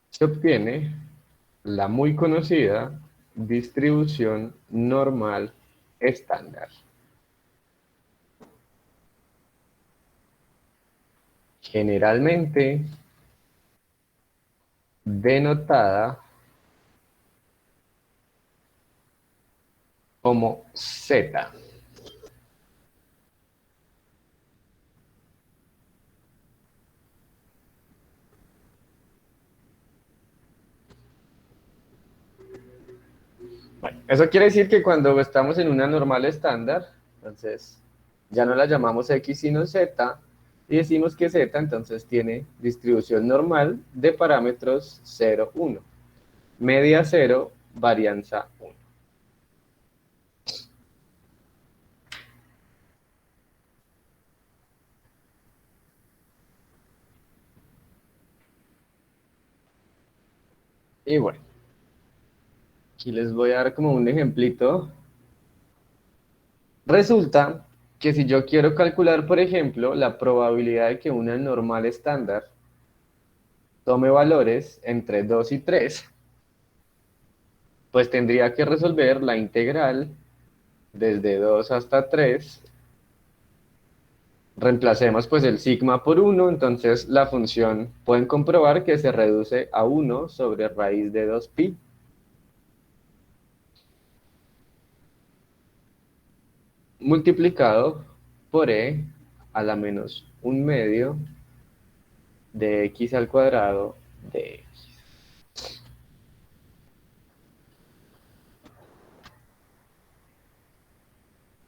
se obtiene la muy conocida distribución normal estándar, generalmente denotada como Z. Bueno, eso quiere decir que cuando estamos en una normal estándar, entonces ya no la llamamos X sino Z, y decimos que Z entonces tiene distribución normal de parámetros 0, 1. Media 0, varianza 1. Y bueno, aquí les voy a dar como un ejemplito. Resulta que si yo quiero calcular, por ejemplo, la probabilidad de que una normal estándar tome valores entre 2 y 3, pues tendría que resolver la integral desde 2 hasta 3. Reemplacemos pues el sigma por 1, entonces la función pueden comprobar que se reduce a 1 sobre raíz de 2pi. Multiplicado por e a la menos 1/2 de x al cuadrado de x.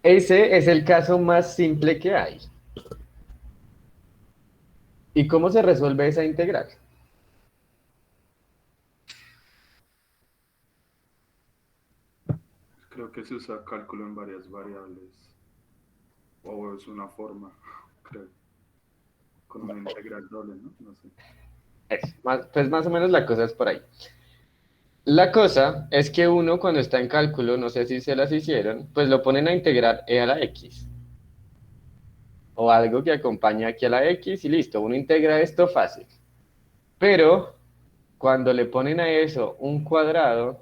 Ese es el caso más simple que hay. ¿Y cómo se resuelve esa integral? Creo que se usa cálculo en varias variables. O es una forma, creo. Con una integral doble, ¿no? No sé. Pues más o menos la cosa es por ahí. La cosa es que uno cuando está en cálculo, no sé si se las hicieron, pues lo ponen a integrar e a la x. O algo que acompañe aquí a la x y listo, uno integra esto fácil. Pero cuando le ponen a eso un cuadrado,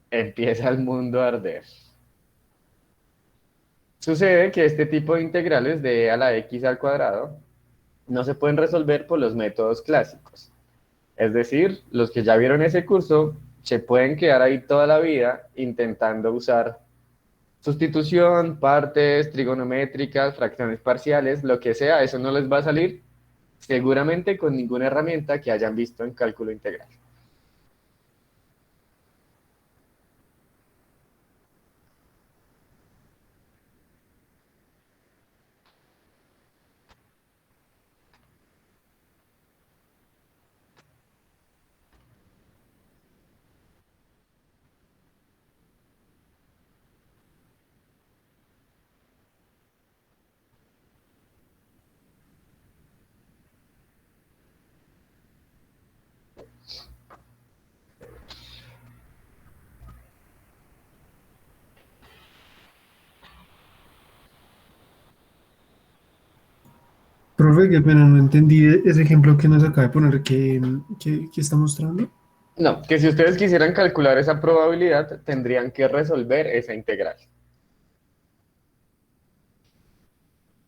empieza el mundo a arder. Sucede que este tipo de integrales de e a la x al cuadrado no se pueden resolver por los métodos clásicos. Es decir, los que ya vieron ese curso se pueden quedar ahí toda la vida intentando usar sustitución, partes, trigonométricas, fracciones parciales, lo que sea, eso no les va a salir seguramente con ninguna herramienta que hayan visto en cálculo integral. Profe, qué pena, no entendí ese ejemplo que nos acaba de poner que está mostrando. No, que si ustedes quisieran calcular esa probabilidad, tendrían que resolver esa integral.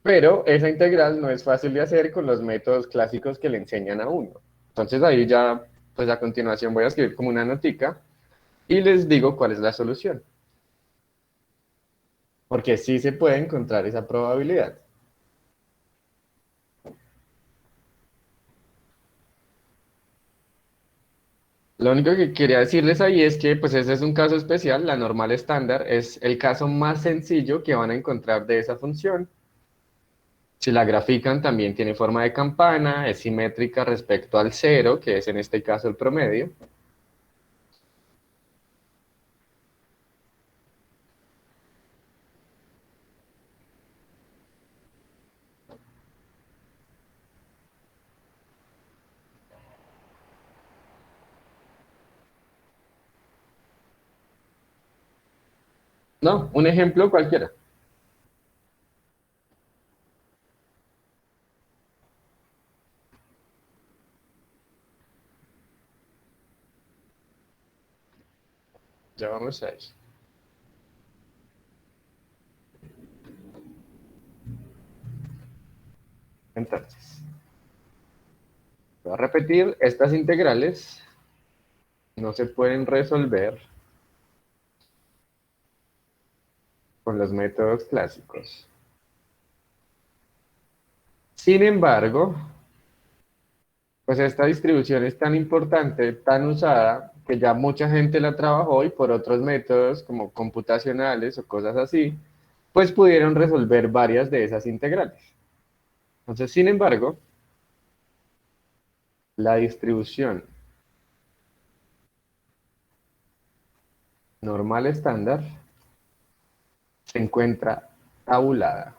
Pero esa integral no es fácil de hacer con los métodos clásicos que le enseñan a uno. Entonces ahí ya, pues a continuación voy a escribir como una notica y les digo cuál es la solución. Porque sí se puede encontrar esa probabilidad. Lo único que quería decirles ahí es que pues ese es un caso especial, la normal estándar es el caso más sencillo que van a encontrar de esa función. Si la grafican también tiene forma de campana, es simétrica respecto al cero, que es en este caso el promedio. No, un ejemplo cualquiera. Ya vamos a eso. Entonces, voy a repetir, estas integrales no se pueden resolver con los métodos clásicos. Sin embargo, pues esta distribución es tan importante, tan usada, que ya mucha gente la trabajó y por otros métodos como computacionales o cosas así, pues pudieron resolver varias de esas integrales. Entonces, sin embargo, la distribución normal estándar se encuentra tabulada.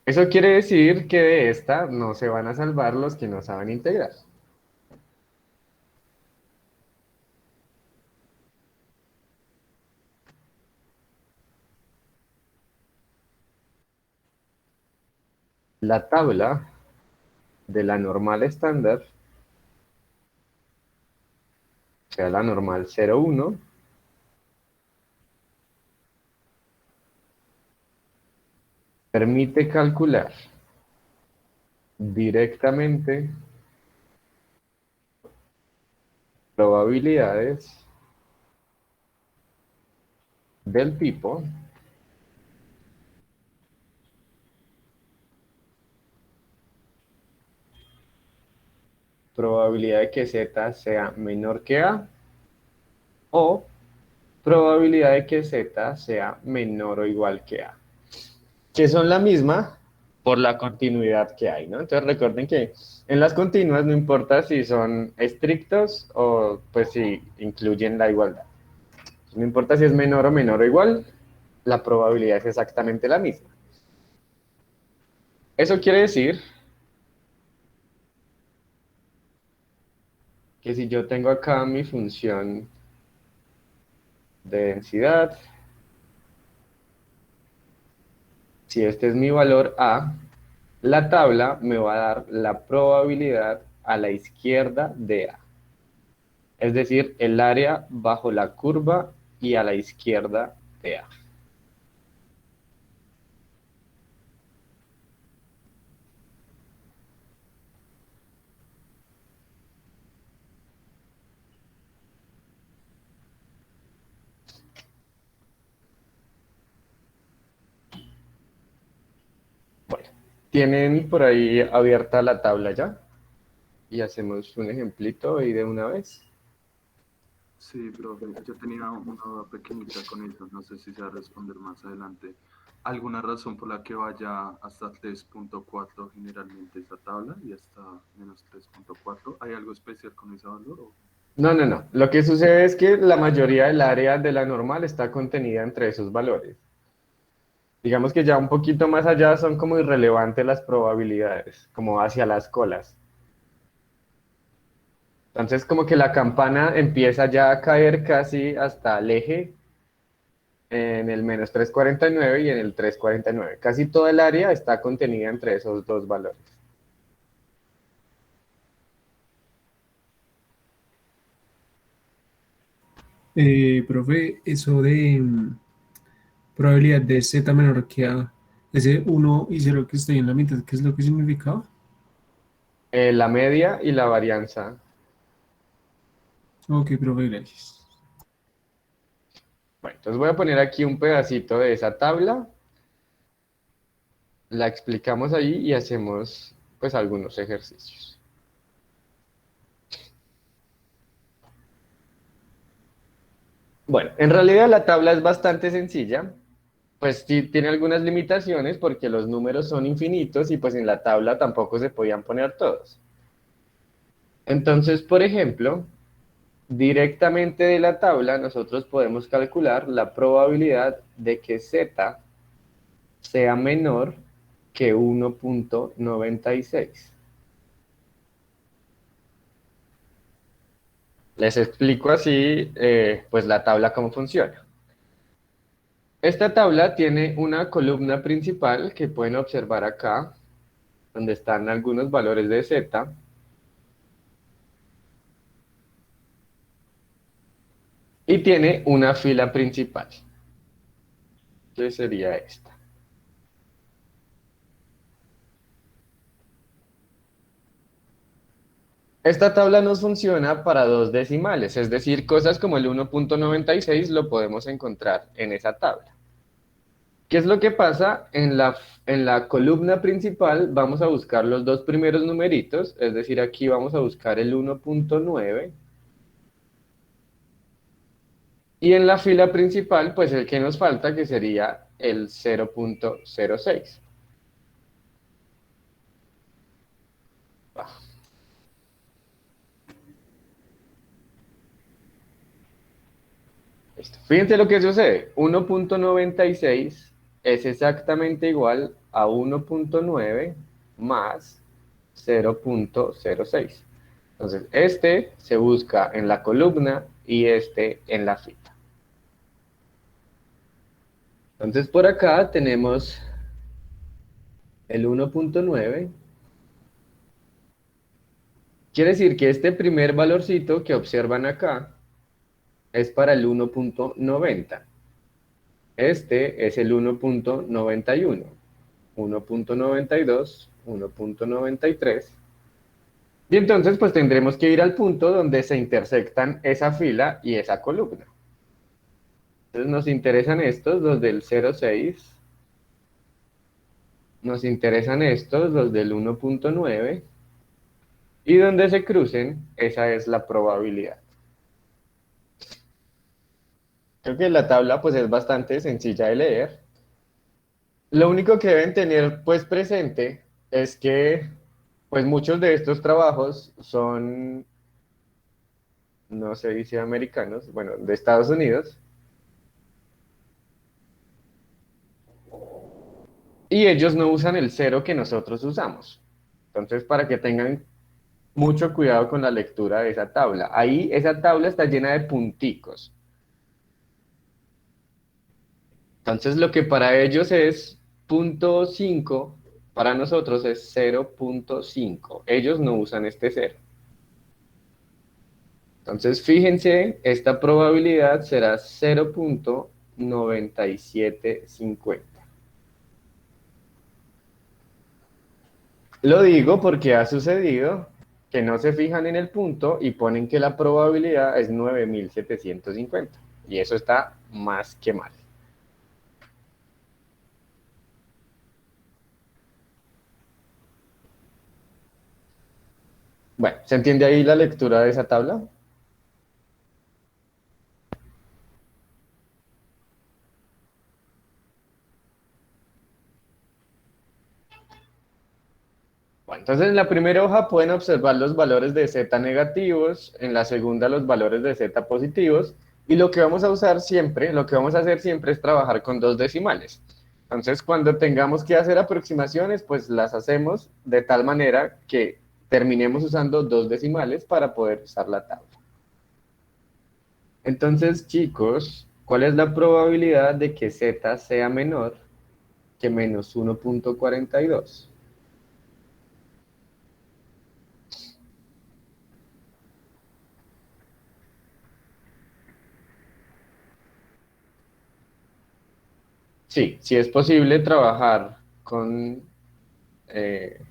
Eso quiere decir que de esta no se van a salvar los que no saben integrar. La tabla de la normal estándar, o sea, la normal 0,1, permite calcular directamente probabilidades del tipo probabilidad de que Z sea menor que A o probabilidad de que Z sea menor o igual que A, que son la misma por la continuidad que hay, ¿no? Entonces recuerden que en las continuas no importa si son estrictos o pues si incluyen la igualdad. No importa si es menor o menor o igual, la probabilidad es exactamente la misma. Eso quiere decir que si yo tengo acá mi función de densidad, si este es mi valor A, la tabla me va a dar la probabilidad a la izquierda de A. Es decir, el área bajo la curva y a la izquierda de A. Bueno, tienen por ahí abierta la tabla ya. Y hacemos un ejemplito y de una vez. Sí, profe, yo tenía una duda pequeñita con eso, no sé si se va a responder más adelante. ¿Alguna razón por la que vaya hasta 3,4 generalmente esa tabla y hasta -3,4? ¿Hay algo especial con ese valor? No, no, no. Lo que sucede es que la mayoría del área de la normal está contenida entre esos valores. Digamos que ya un poquito más allá son como irrelevantes las probabilidades, como hacia las colas. Entonces como que la campana empieza ya a caer casi hasta el eje en el -349 y en el 349. Casi toda el área está contenida entre esos dos valores. Profe, eso de probabilidad de z menor que a, ese 1 y 0 que está ahí en la mitad, ¿qué es lo que significaba? La media y la varianza. Ok, profe, gracias. Bueno, entonces voy a poner aquí un pedacito de esa tabla, la explicamos ahí y hacemos pues algunos ejercicios. Bueno, en realidad la tabla es bastante sencilla, pues sí tiene algunas limitaciones porque los números son infinitos y pues en la tabla tampoco se podían poner todos. Entonces, por ejemplo, directamente de la tabla nosotros podemos calcular la probabilidad de que z sea menor que 1,96. Les explico así, pues la tabla cómo funciona. Esta tabla tiene una columna principal que pueden observar acá, donde están algunos valores de z, y tiene una fila principal, que sería esta. Esta tabla nos funciona para dos decimales, es decir, cosas como el 1,96 lo podemos encontrar en esa tabla. ¿Qué es lo que pasa? En la columna principal vamos a buscar los dos primeros numeritos, es decir, aquí vamos a buscar el 1,9. Y en la fila principal, pues el que nos falta, que sería el 0,06. Listo. Fíjense lo que sucede. 1,96 es exactamente igual a 1,9 más 0,06. Entonces, este se busca en la columna y este en la fila. Entonces, por acá tenemos el 1,9. Quiere decir que este primer valorcito que observan acá es para el 1,90. Este es el 1,91, 1,92, 1,93. Y entonces pues tendremos que ir al punto donde se intersectan esa fila y esa columna. Entonces nos interesan estos, los del 0,6. Nos interesan estos, los del 1,9. Y donde se crucen, esa es la probabilidad. Creo que la tabla pues es bastante sencilla de leer. Lo único que deben tener pues presente es que pues muchos de estos trabajos son, no se dice americanos, bueno, de Estados Unidos. Y ellos no usan el cero que nosotros usamos. Entonces, para que tengan mucho cuidado con la lectura de esa tabla. Ahí esa tabla está llena de punticos. Entonces, lo que para ellos es 0,5, para nosotros es 0,5. Ellos no usan este cero. Entonces, fíjense, esta probabilidad será 0,9750. Lo digo porque ha sucedido que no se fijan en el punto y ponen que la probabilidad es 9,750. Y eso está más que mal. Bueno, ¿se entiende ahí la lectura de esa tabla? Bueno, entonces en la primera hoja pueden observar los valores de z negativos, en la segunda los valores de z positivos, y lo que vamos a usar siempre, lo que vamos a hacer siempre es trabajar con dos decimales. Entonces, cuando tengamos que hacer aproximaciones, pues las hacemos de tal manera que terminemos usando dos decimales para poder usar la tabla. Entonces, chicos, ¿Cuál es la probabilidad de que z sea menor que menos 1.42? Sí, sí es posible trabajar con eh,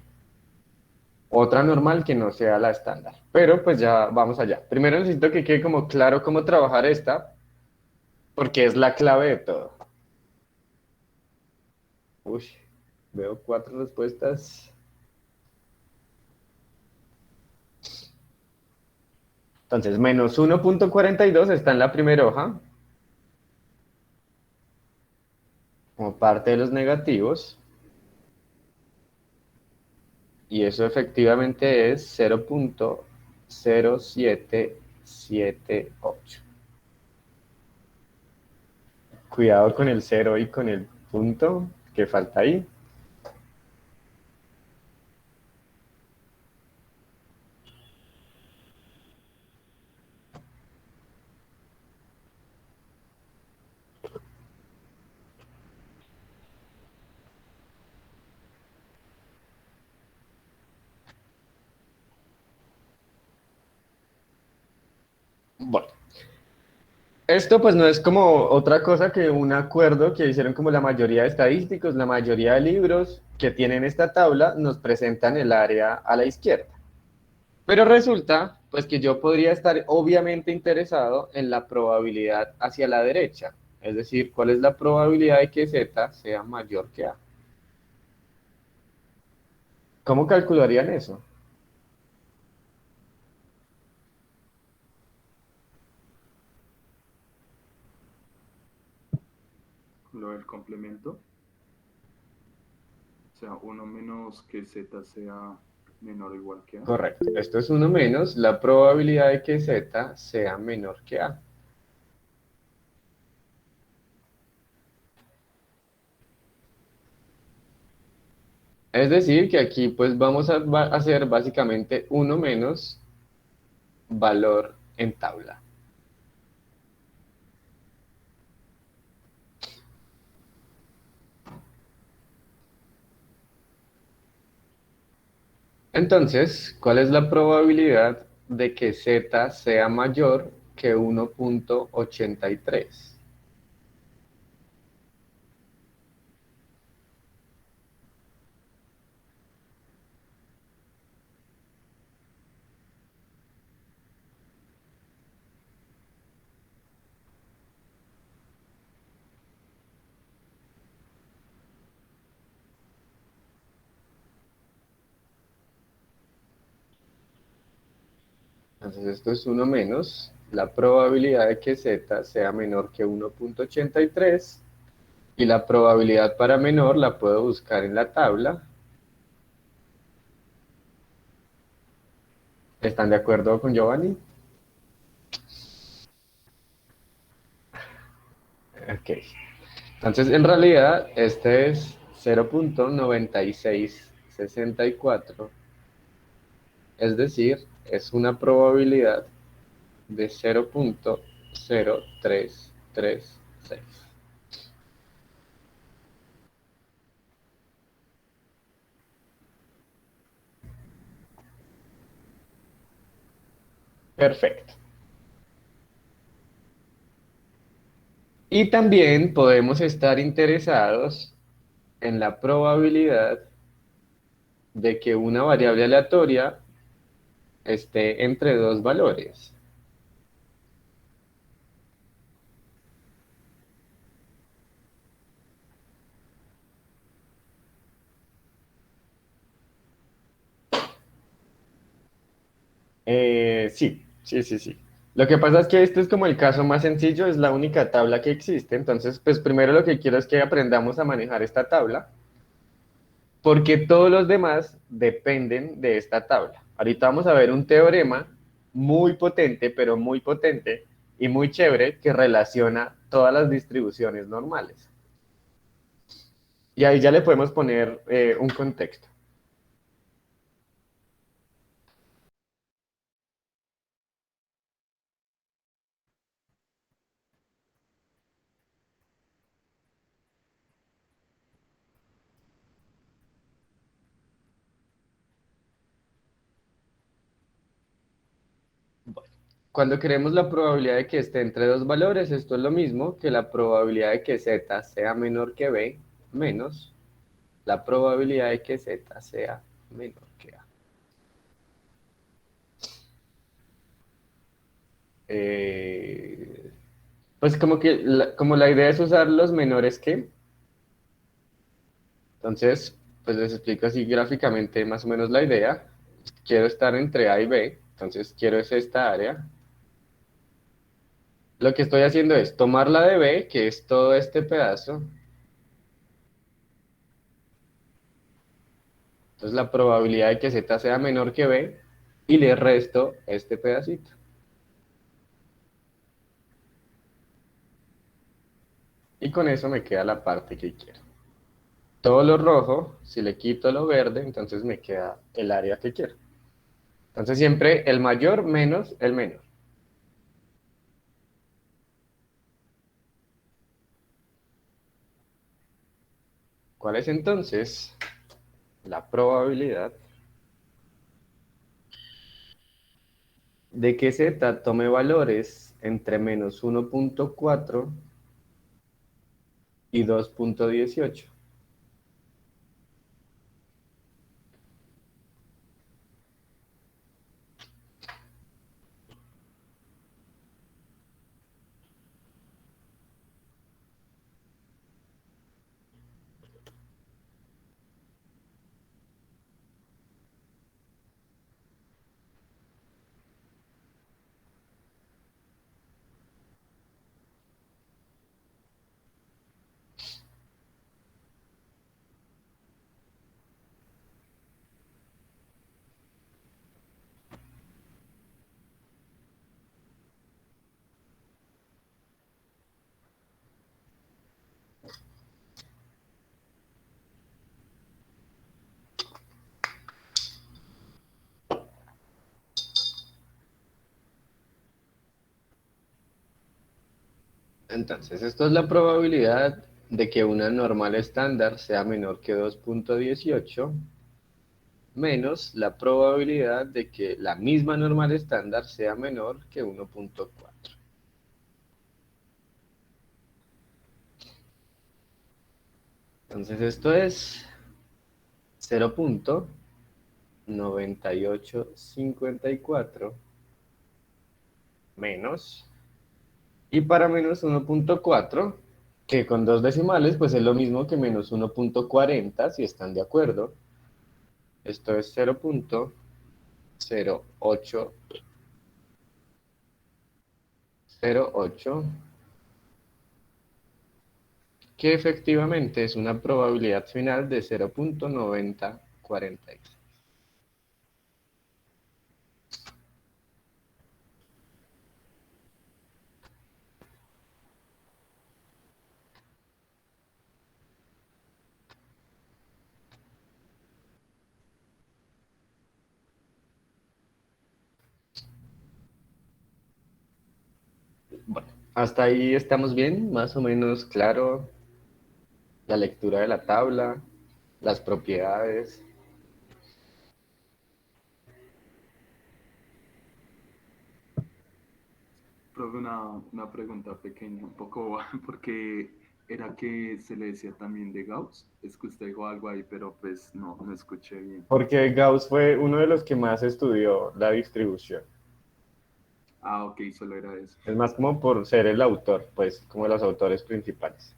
otra normal que no sea la estándar. Pero pues ya vamos allá. Primero necesito que quede como claro cómo trabajar esta, porque es la clave de todo. Uy, veo 4 respuestas. Entonces, menos 1.42 está en la primera hoja, como parte de los negativos, y eso efectivamente es 0.0778. Cuidado con el cero y con el punto que falta ahí. Bueno, esto pues no es como otra cosa que un acuerdo que hicieron como la mayoría de estadísticos, la mayoría de libros que tienen esta tabla nos presentan el área a la izquierda. Pero resulta pues que yo podría estar obviamente interesado en la probabilidad hacia la derecha, es decir, cuál es la probabilidad de que z sea mayor que a. ¿Cómo calcularían eso? Lo del complemento. O sea, uno menos que z sea menor o igual que a. Correcto, esto es uno menos la probabilidad de que z sea menor que a. Es decir, que aquí pues vamos a hacer básicamente uno menos valor en tabla. Entonces, ¿cuál es la probabilidad de que z sea mayor que 1.83? Entonces, esto es uno menos la probabilidad de que z sea menor que 1.83 y la probabilidad para menor la puedo buscar en la tabla. ¿Están de acuerdo con Giovanni? Ok. Entonces, en realidad, este es 0.9664, es decir, es una probabilidad de 0.0336. Perfecto. Y también podemos estar interesados en la probabilidad de que una variable aleatoria esté entre dos valores. Sí, sí, sí, sí. Lo que pasa es que este es como el caso más sencillo, es la única tabla que existe. Entonces, pues primero lo que quiero es que aprendamos a manejar esta tabla, porque todos los demás dependen de esta tabla. Ahorita vamos a ver un teorema muy potente, pero muy potente y muy chévere que relaciona todas las distribuciones normales. Y ahí ya le podemos poner un contexto. cuando queremos la probabilidad de que esté entre dos valores, esto es lo mismo que la probabilidad de que z sea menor que b menos la probabilidad de que z sea menor que a. Pues como que como la idea es usar los menores que, entonces pues les explico así gráficamente más o menos la idea. Quiero estar entre a y b, entonces quiero es esta área. Lo que estoy haciendo es tomar la de b, que es todo este pedazo. Entonces la probabilidad de que z sea menor que b, y le resto este pedacito. Y con eso me queda la parte que quiero. Todo lo rojo, si le quito lo verde, entonces me queda el área que quiero. Entonces siempre el mayor menos el menor. ¿Cuál es entonces la probabilidad de que z tome valores entre menos 1.4 y 2.18? Entonces, esto es la probabilidad de que una normal estándar sea menor que 2.18 menos la probabilidad de que la misma normal estándar sea menor que 1.4. Entonces, esto es 0.9854 menos, y para menos 1.4, que con dos decimales, pues es lo mismo que menos 1.40, si están de acuerdo. Esto es 0.0808, que efectivamente es una probabilidad final de 0.9046. Bueno, hasta ahí estamos bien, más o menos claro la lectura de la tabla, las propiedades. Profe, una pregunta pequeña, un poco boba, porque era que se le decía también de Gauss. Es que usted dijo algo ahí, pero pues no escuché bien. Porque Gauss fue uno de los que más estudió la distribución. Ah, ok, solo era eso. Es más como por ser el autor, pues como los autores principales.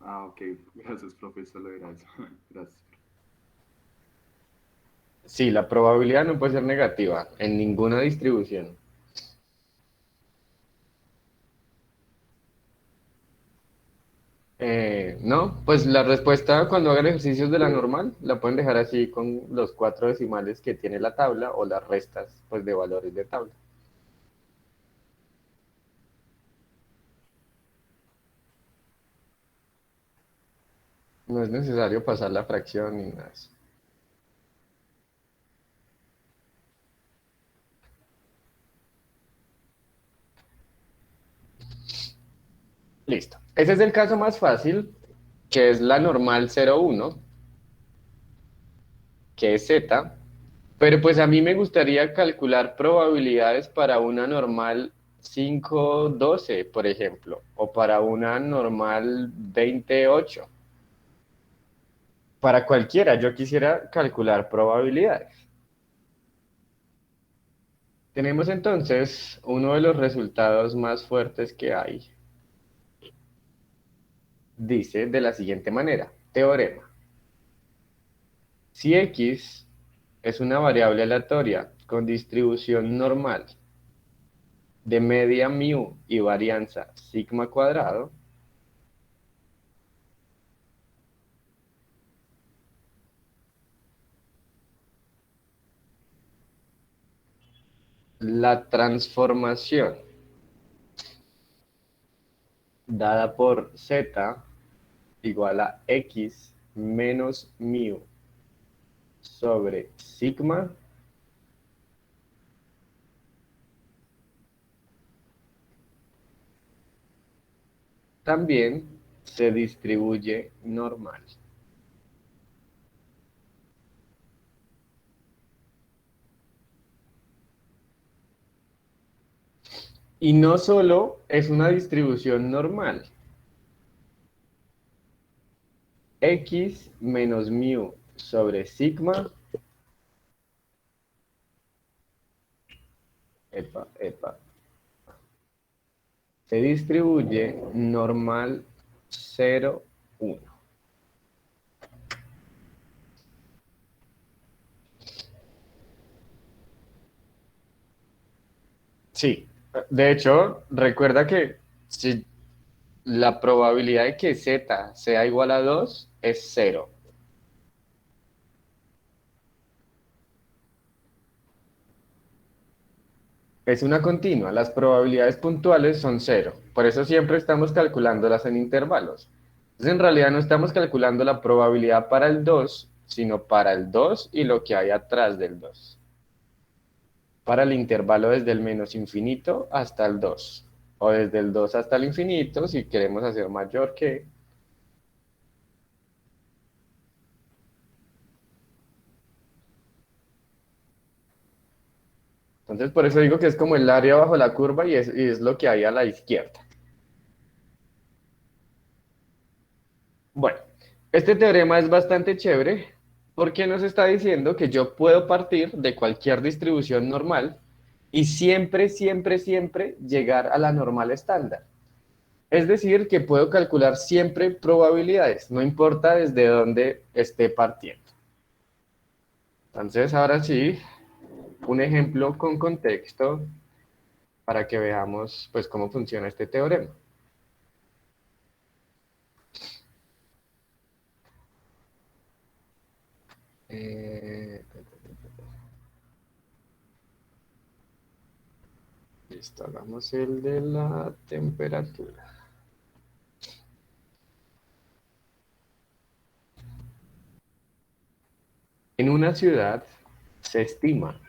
Ah, ok, gracias, profe, solo era eso. Gracias. Sí, la probabilidad no puede ser negativa en ninguna distribución. No, pues la respuesta cuando hagan ejercicios de la normal la pueden dejar así con los 4 decimales que tiene la tabla o las restas pues de valores de tabla. No es necesario pasar la fracción ni nada de eso. Listo. Ese es el caso más fácil, que es la normal 0,1, que es z, Pero pues a mí me gustaría calcular probabilidades para una normal 512, por ejemplo, o para una normal 28. Para cualquiera, yo quisiera calcular probabilidades. Tenemos entonces uno de los resultados más fuertes que hay. Dice de la siguiente manera, teorema. Si X es una variable aleatoria con distribución normal de media mu y varianza sigma cuadrado, la transformación dada por z igual a x menos mu sobre sigma también se distribuye normal. Y no solo es una distribución normal, x menos mu sobre sigma, se distribuye normal 0, 1. Sí, de hecho, recuerda que si la probabilidad de que z sea igual a 2 es 0. Es una continua, las probabilidades puntuales son 0. Por eso siempre estamos calculándolas en intervalos. Entonces, en realidad no estamos calculando la probabilidad para el 2, sino para el 2 y lo que hay atrás del 2. Para el intervalo desde el menos infinito hasta el 2. O desde el 2 hasta el infinito, si queremos hacer mayor que. Entonces, por eso digo que es como el área bajo la curva y es lo que hay a la izquierda. Bueno, este teorema es bastante chévere porque nos está diciendo que yo puedo partir de cualquier distribución normal y siempre, siempre, siempre llegar a la normal estándar. Es decir, que puedo calcular siempre probabilidades, no importa desde dónde esté partiendo. Entonces, ahora sí, un ejemplo con contexto para que veamos pues cómo funciona este teorema. Eh, Listo, hagamos el de la temperatura. En una ciudad se estima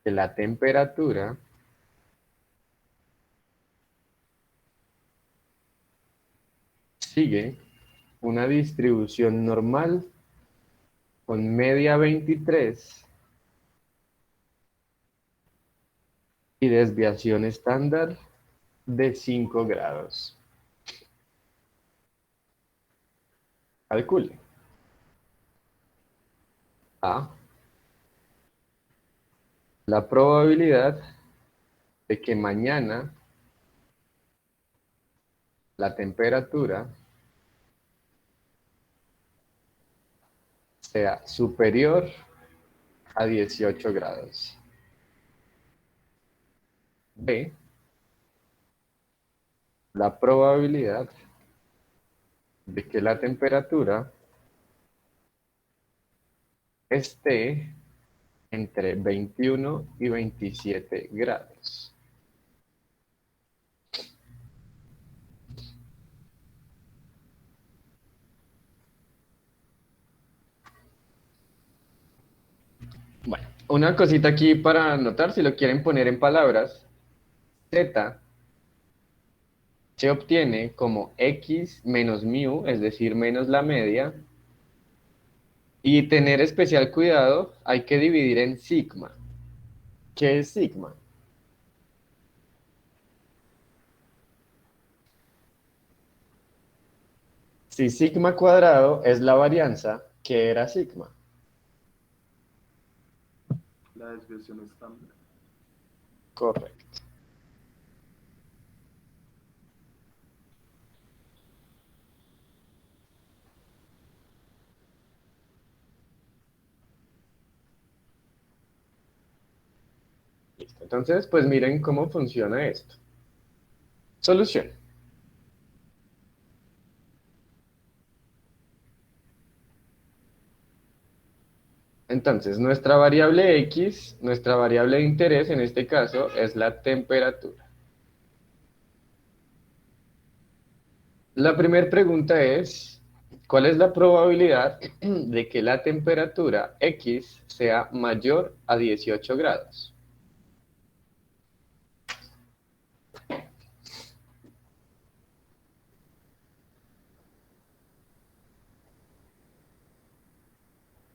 que la temperatura sigue una distribución normal con media 23 y desviación estándar de 5 grados. Calcule. A. La probabilidad de que mañana la temperatura sea superior a 18 grados. B. La probabilidad de que la temperatura esté entre 21 y 27 grados. Bueno, una cosita aquí para anotar, si lo quieren poner en palabras, Z se obtiene como X menos mu, es decir, menos la media, Y tener especial cuidado, hay que dividir en sigma. ¿Qué es sigma? Si sigma cuadrado es la varianza, ¿qué era sigma? La desviación estándar. Correcto. Listo. Entonces, pues miren cómo funciona esto. Solución. Entonces, nuestra variable X, nuestra variable de interés en este caso, es la temperatura. La primera pregunta es, ¿cuál es la probabilidad de que la temperatura X sea mayor a 18 grados?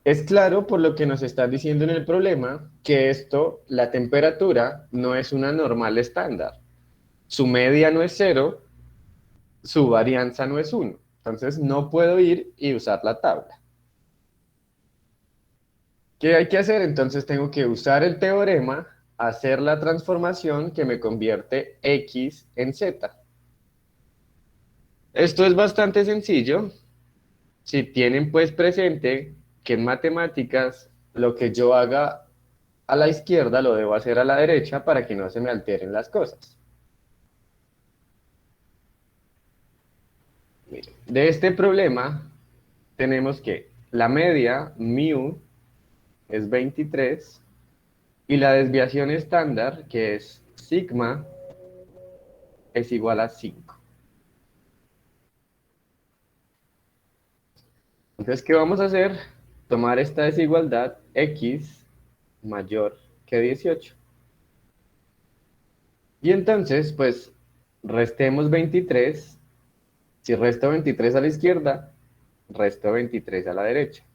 Es claro por lo que nos está diciendo en el problema que esto, la temperatura, no es una normal estándar. Su media no es cero, su varianza no es uno. Entonces no puedo ir y usar la tabla. ¿Qué hay que hacer? Entonces tengo que usar el teorema, hacer la transformación que me convierte X en Z. Esto es bastante sencillo. Si tienen pues presente que en matemáticas lo que yo haga a la izquierda lo debo hacer a la derecha para que no se me alteren las cosas. Miren, de este problema tenemos que la media, mu, es 23 y la desviación estándar, que es sigma, es igual a 5. Entonces, ¿qué vamos a hacer? Tomar esta desigualdad x mayor que 18. Y entonces, pues, restemos 23. Si resto 23 a la izquierda, resto 23 a la derecha.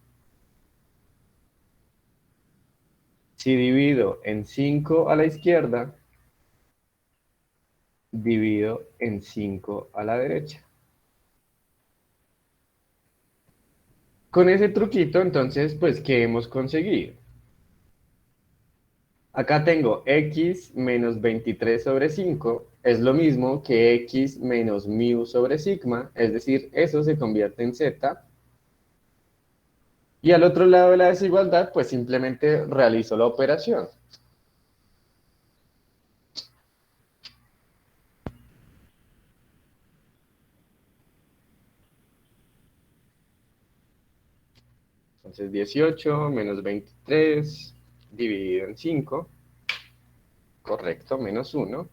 Si divido en 5 a la izquierda, divido en 5 a la derecha. Con ese truquito, entonces, pues, ¿qué hemos conseguido? Acá tengo x menos 23 sobre 5, es lo mismo que x menos mu sobre sigma, es decir, eso se convierte en z. Y al otro lado de la desigualdad, pues simplemente realizo la operación. Entonces 18 menos 23 dividido en 5, correcto, menos 1.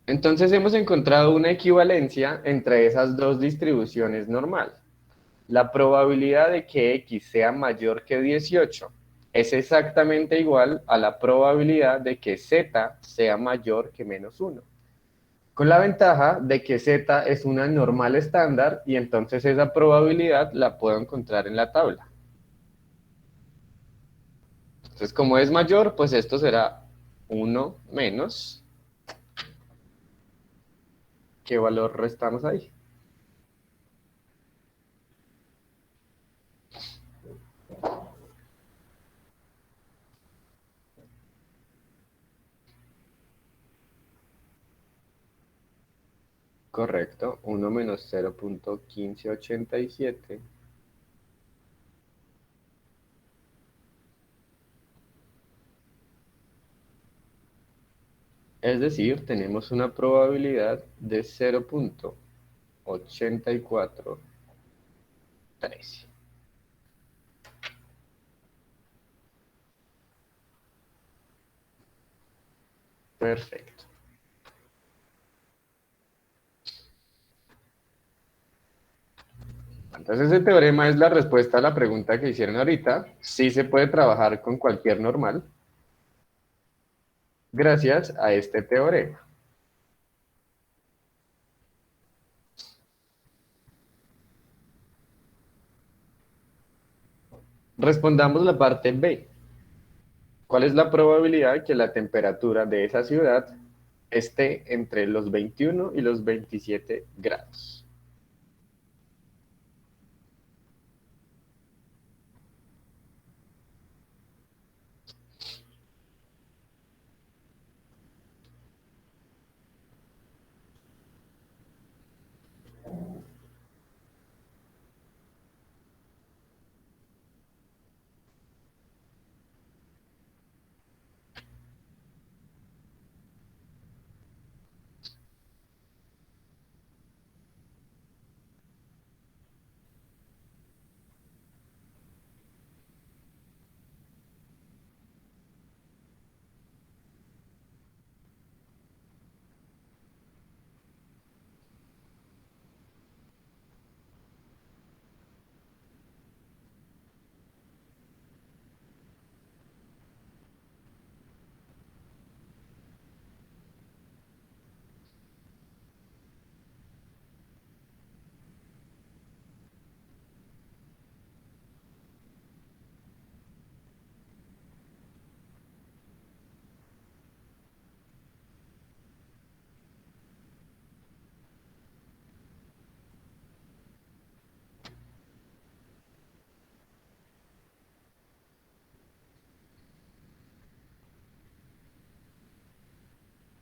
Entonces hemos encontrado una equivalencia entre esas dos distribuciones normal. La probabilidad de que x sea mayor que 18 es exactamente igual a la probabilidad de que z sea mayor que menos 1. Con la ventaja de que z es una normal estándar y entonces esa probabilidad la puedo encontrar en la tabla. Entonces, como es mayor, pues esto será 1 menos. ¿Qué valor restamos ahí? Correcto, 1 menos 0.1587. Es decir, tenemos una probabilidad de 0.8413. Perfecto. Entonces, ese teorema es la respuesta a la pregunta que hicieron ahorita. Sí se puede trabajar con cualquier normal, gracias a este teorema. Respondamos la parte B. ¿Cuál es la probabilidad de que la temperatura de esa ciudad esté entre los 21 y los 27 grados?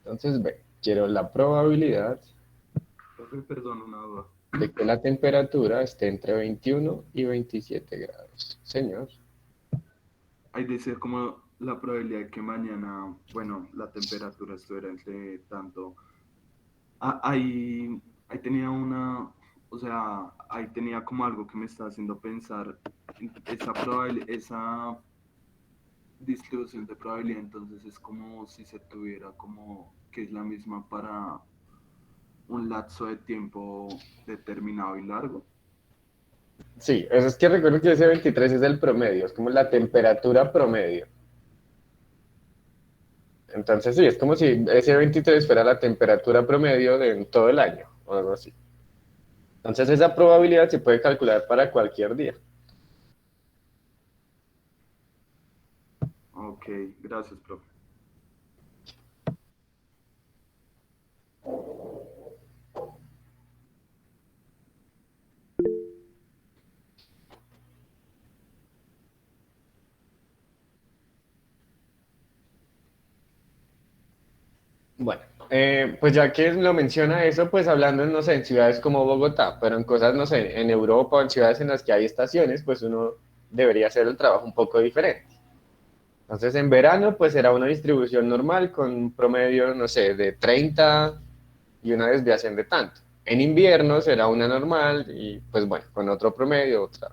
Entonces, B, quiero la probabilidad Profe, perdón, una duda. de que la temperatura esté entre 21 y 27 grados. Señor. Hay de ser como la probabilidad de que mañana, bueno, la temperatura estuviera entre tanto. Ahí tenía o sea, ahí tenía como algo que me estaba haciendo pensar en esa distribución de probabilidad, entonces es como si se tuviera como que es la misma para un lapso de tiempo determinado y largo. Sí, eso es que recuerdo que ese 23 es el promedio, es como la temperatura promedio. Entonces sí, es como si ese 23 fuera la temperatura promedio de todo el año, o algo así. Entonces esa probabilidad se puede calcular para cualquier día. Ok, gracias, profe. Bueno, pues ya que lo menciona eso, pues hablando, no sé, en ciudades como Bogotá, pero en cosas, no sé, en Europa o en ciudades en las que hay estaciones, pues uno debería hacer el trabajo un poco diferente. Entonces en verano, pues será una distribución normal con un promedio, no sé, de 30 y una desviación de tanto. En invierno será una normal y pues bueno, con otro promedio, otra,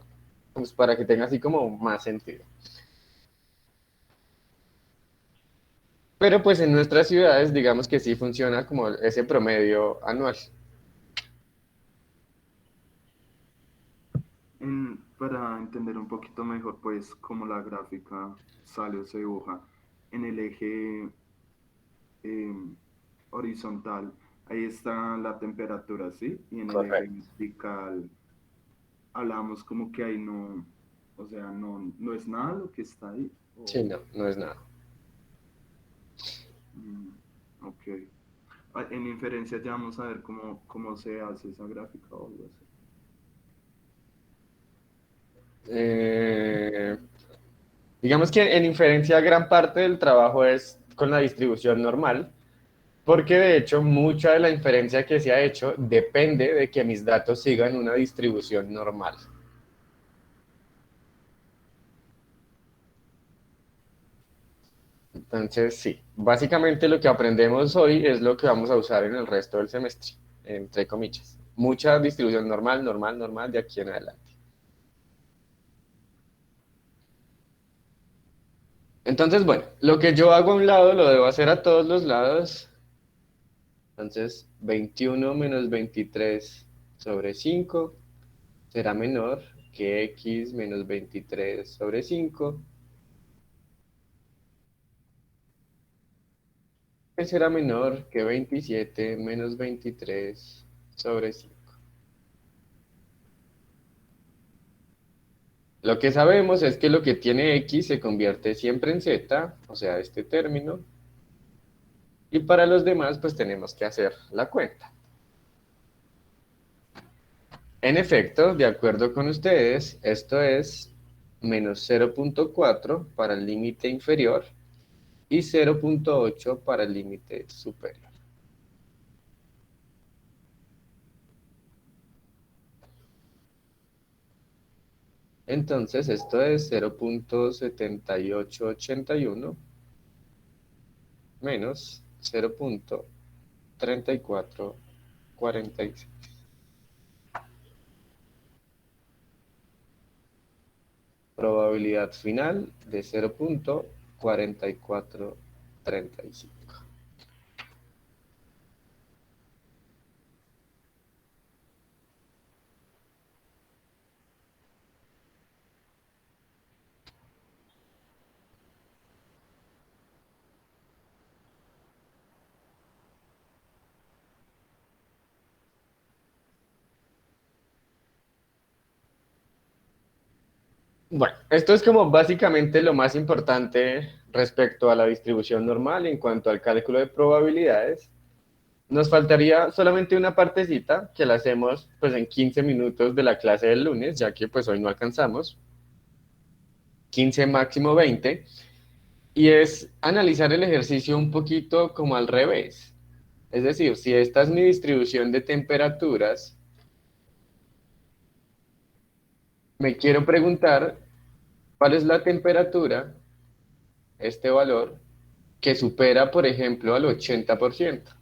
pues para que tenga así como más sentido. Pero pues en nuestras ciudades, digamos que sí funciona como ese promedio anual. Para entender un poquito mejor, pues, cómo la gráfica sale o se dibuja en el eje eh, horizontal, ahí está la temperatura, ¿sí? Y en el eje Correcto. vertical hablamos como que ahí no, o sea, no es nada lo que está ahí. Sí, no, no es nada. Mm, ok. En inferencia ya vamos a ver cómo se hace esa gráfica o algo así. Eh, digamos que en inferencia gran parte del trabajo es con la distribución normal, porque de hecho mucha de la inferencia que se ha hecho depende de que mis datos sigan una distribución normal. Entonces, sí, básicamente lo que aprendemos hoy es lo que vamos a usar en el resto del semestre, entre comillas. Mucha distribución normal, normal, normal de aquí en adelante. Entonces, bueno, lo que yo hago a un lado lo debo hacer a todos los lados. Entonces, 21 menos 23 sobre 5 será menor que x menos 23 sobre 5, que será menor que 27 menos 23 sobre 5. Lo que sabemos es que lo que tiene X se convierte siempre en Z, o sea, este término. Y para los demás, pues tenemos que hacer la cuenta. En efecto, de acuerdo con ustedes, esto es menos 0,4 para el límite inferior y 0,8 para el límite superior. Entonces, esto es 0,7881 menos 0,3446. Probabilidad final de 0,4435. Bueno, esto es como básicamente lo más importante respecto a la distribución normal en cuanto al cálculo de probabilidades. Nos faltaría solamente una partecita que la hacemos pues en 15 minutos de la clase del lunes, ya que pues hoy no alcanzamos, 15 máximo 20, y es analizar el ejercicio un poquito como al revés. Es decir, si esta es mi distribución de temperaturas, me quiero preguntar cuál es la temperatura, este valor, que supera, por ejemplo, al 80%.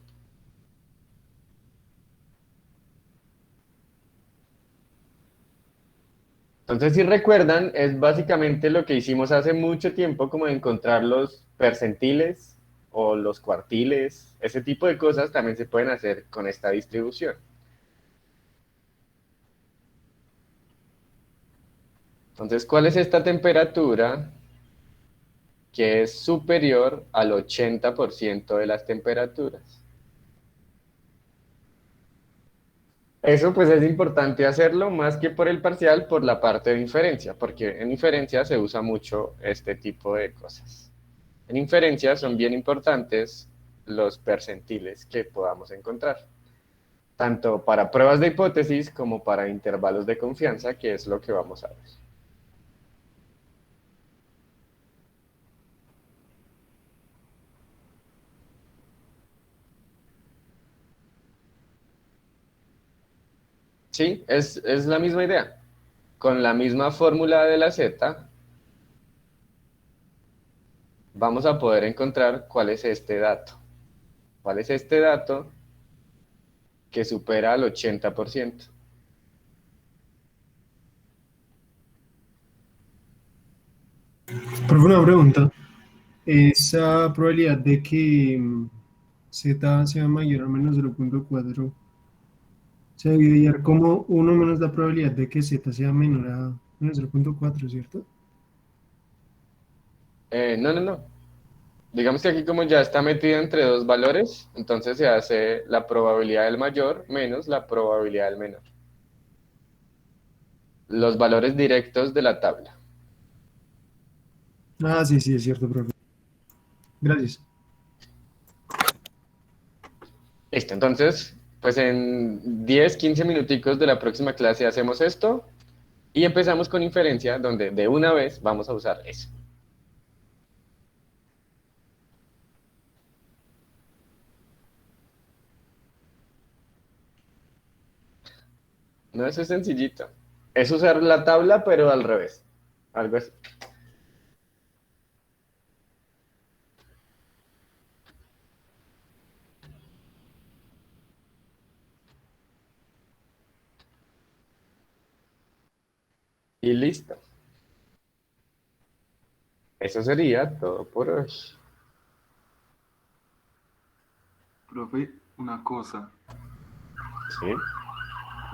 Entonces, si recuerdan, es básicamente lo que hicimos hace mucho tiempo, como encontrar los percentiles o los cuartiles, ese tipo de cosas también se pueden hacer con esta distribución. Entonces, ¿cuál es esta temperatura que es superior al 80% de las temperaturas? Eso pues es importante hacerlo más que por el parcial, por la parte de inferencia, porque en inferencia se usa mucho este tipo de cosas. En inferencia son bien importantes los percentiles que podamos encontrar, tanto para pruebas de hipótesis como para intervalos de confianza, que es lo que vamos a ver. Sí, es la misma idea. Con la misma fórmula de la z, vamos a poder encontrar cuál es este dato. ¿Cuál es este dato que supera al 80%? Profe, una pregunta. Esa probabilidad de que Z sea mayor o menos 0,4 se debe dividir como uno menos la probabilidad de que Z sea menor a menos 0,4, ¿cierto? No, no, no. Digamos que aquí como ya está metido entre dos valores, entonces se hace la probabilidad del mayor menos la probabilidad del menor. Los valores directos de la tabla. Ah, sí, sí, es cierto, profe. Gracias. Listo, entonces, pues en 10, 15 minuticos de la próxima clase hacemos esto y empezamos con inferencia, donde de una vez vamos a usar eso. No, eso es sencillito. Es usar la tabla, pero al revés. Algo así. Y listo. Eso sería todo por hoy. Profe, una cosa. ¿Sí?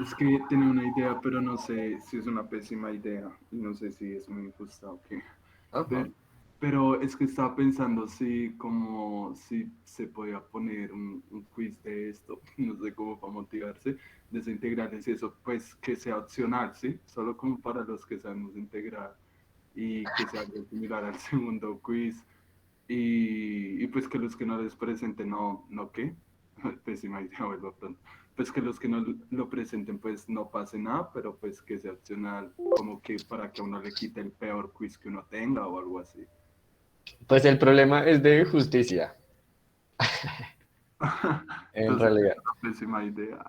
Es que tenía una idea, pero no sé si es una pésima idea. Y no sé si es muy injusta o qué. Ajá. Pero es que estaba pensando si como si se podía poner un quiz de esto, no sé cómo para motivarse, de ese integrales y eso, pues que sea opcional, ¿sí? Solo como para los que sabemos integrar y que sea algo similar al segundo quiz y pues que los que no les presenten, no qué, pésima idea, vuelvo pronto, pues que los que no lo presenten pues no pase nada, pero pues que sea opcional, como que para que a uno le quite el peor quiz que uno tenga o algo así. Pues el problema es de justicia, en Entonces, es realidad. una pésima idea.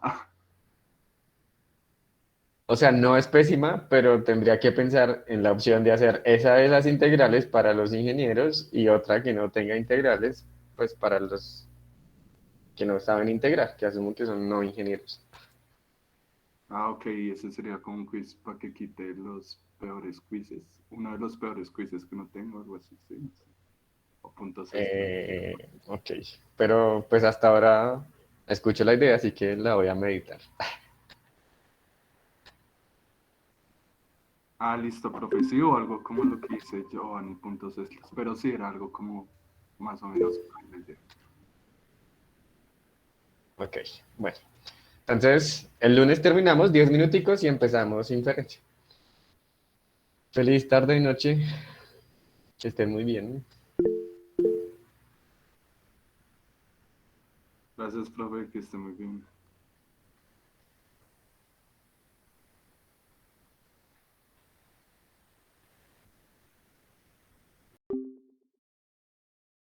O sea, no es pésima, pero tendría que pensar en la opción de hacer esa de las integrales para los ingenieros y otra que no tenga integrales, pues para los que no saben integrar, que asumo que son no ingenieros. Ah, ok, ese sería como un quiz para que quite los peores quizzes. Uno de los peores quizzes que no tengo, algo así, sí, no sé. O puntos extra. Ok, pero pues hasta ahora escucho la idea, así que la voy a meditar. Ah, listo, profe, sí, o algo como lo que hice yo en puntos extras. Pero sí, era algo como más o menos por ahí la idea. Ok, bueno. Entonces, el lunes terminamos 10 minuticos y empezamos inferencia. Feliz tarde y noche, que estén muy bien. Gracias, profe, que esté muy bien.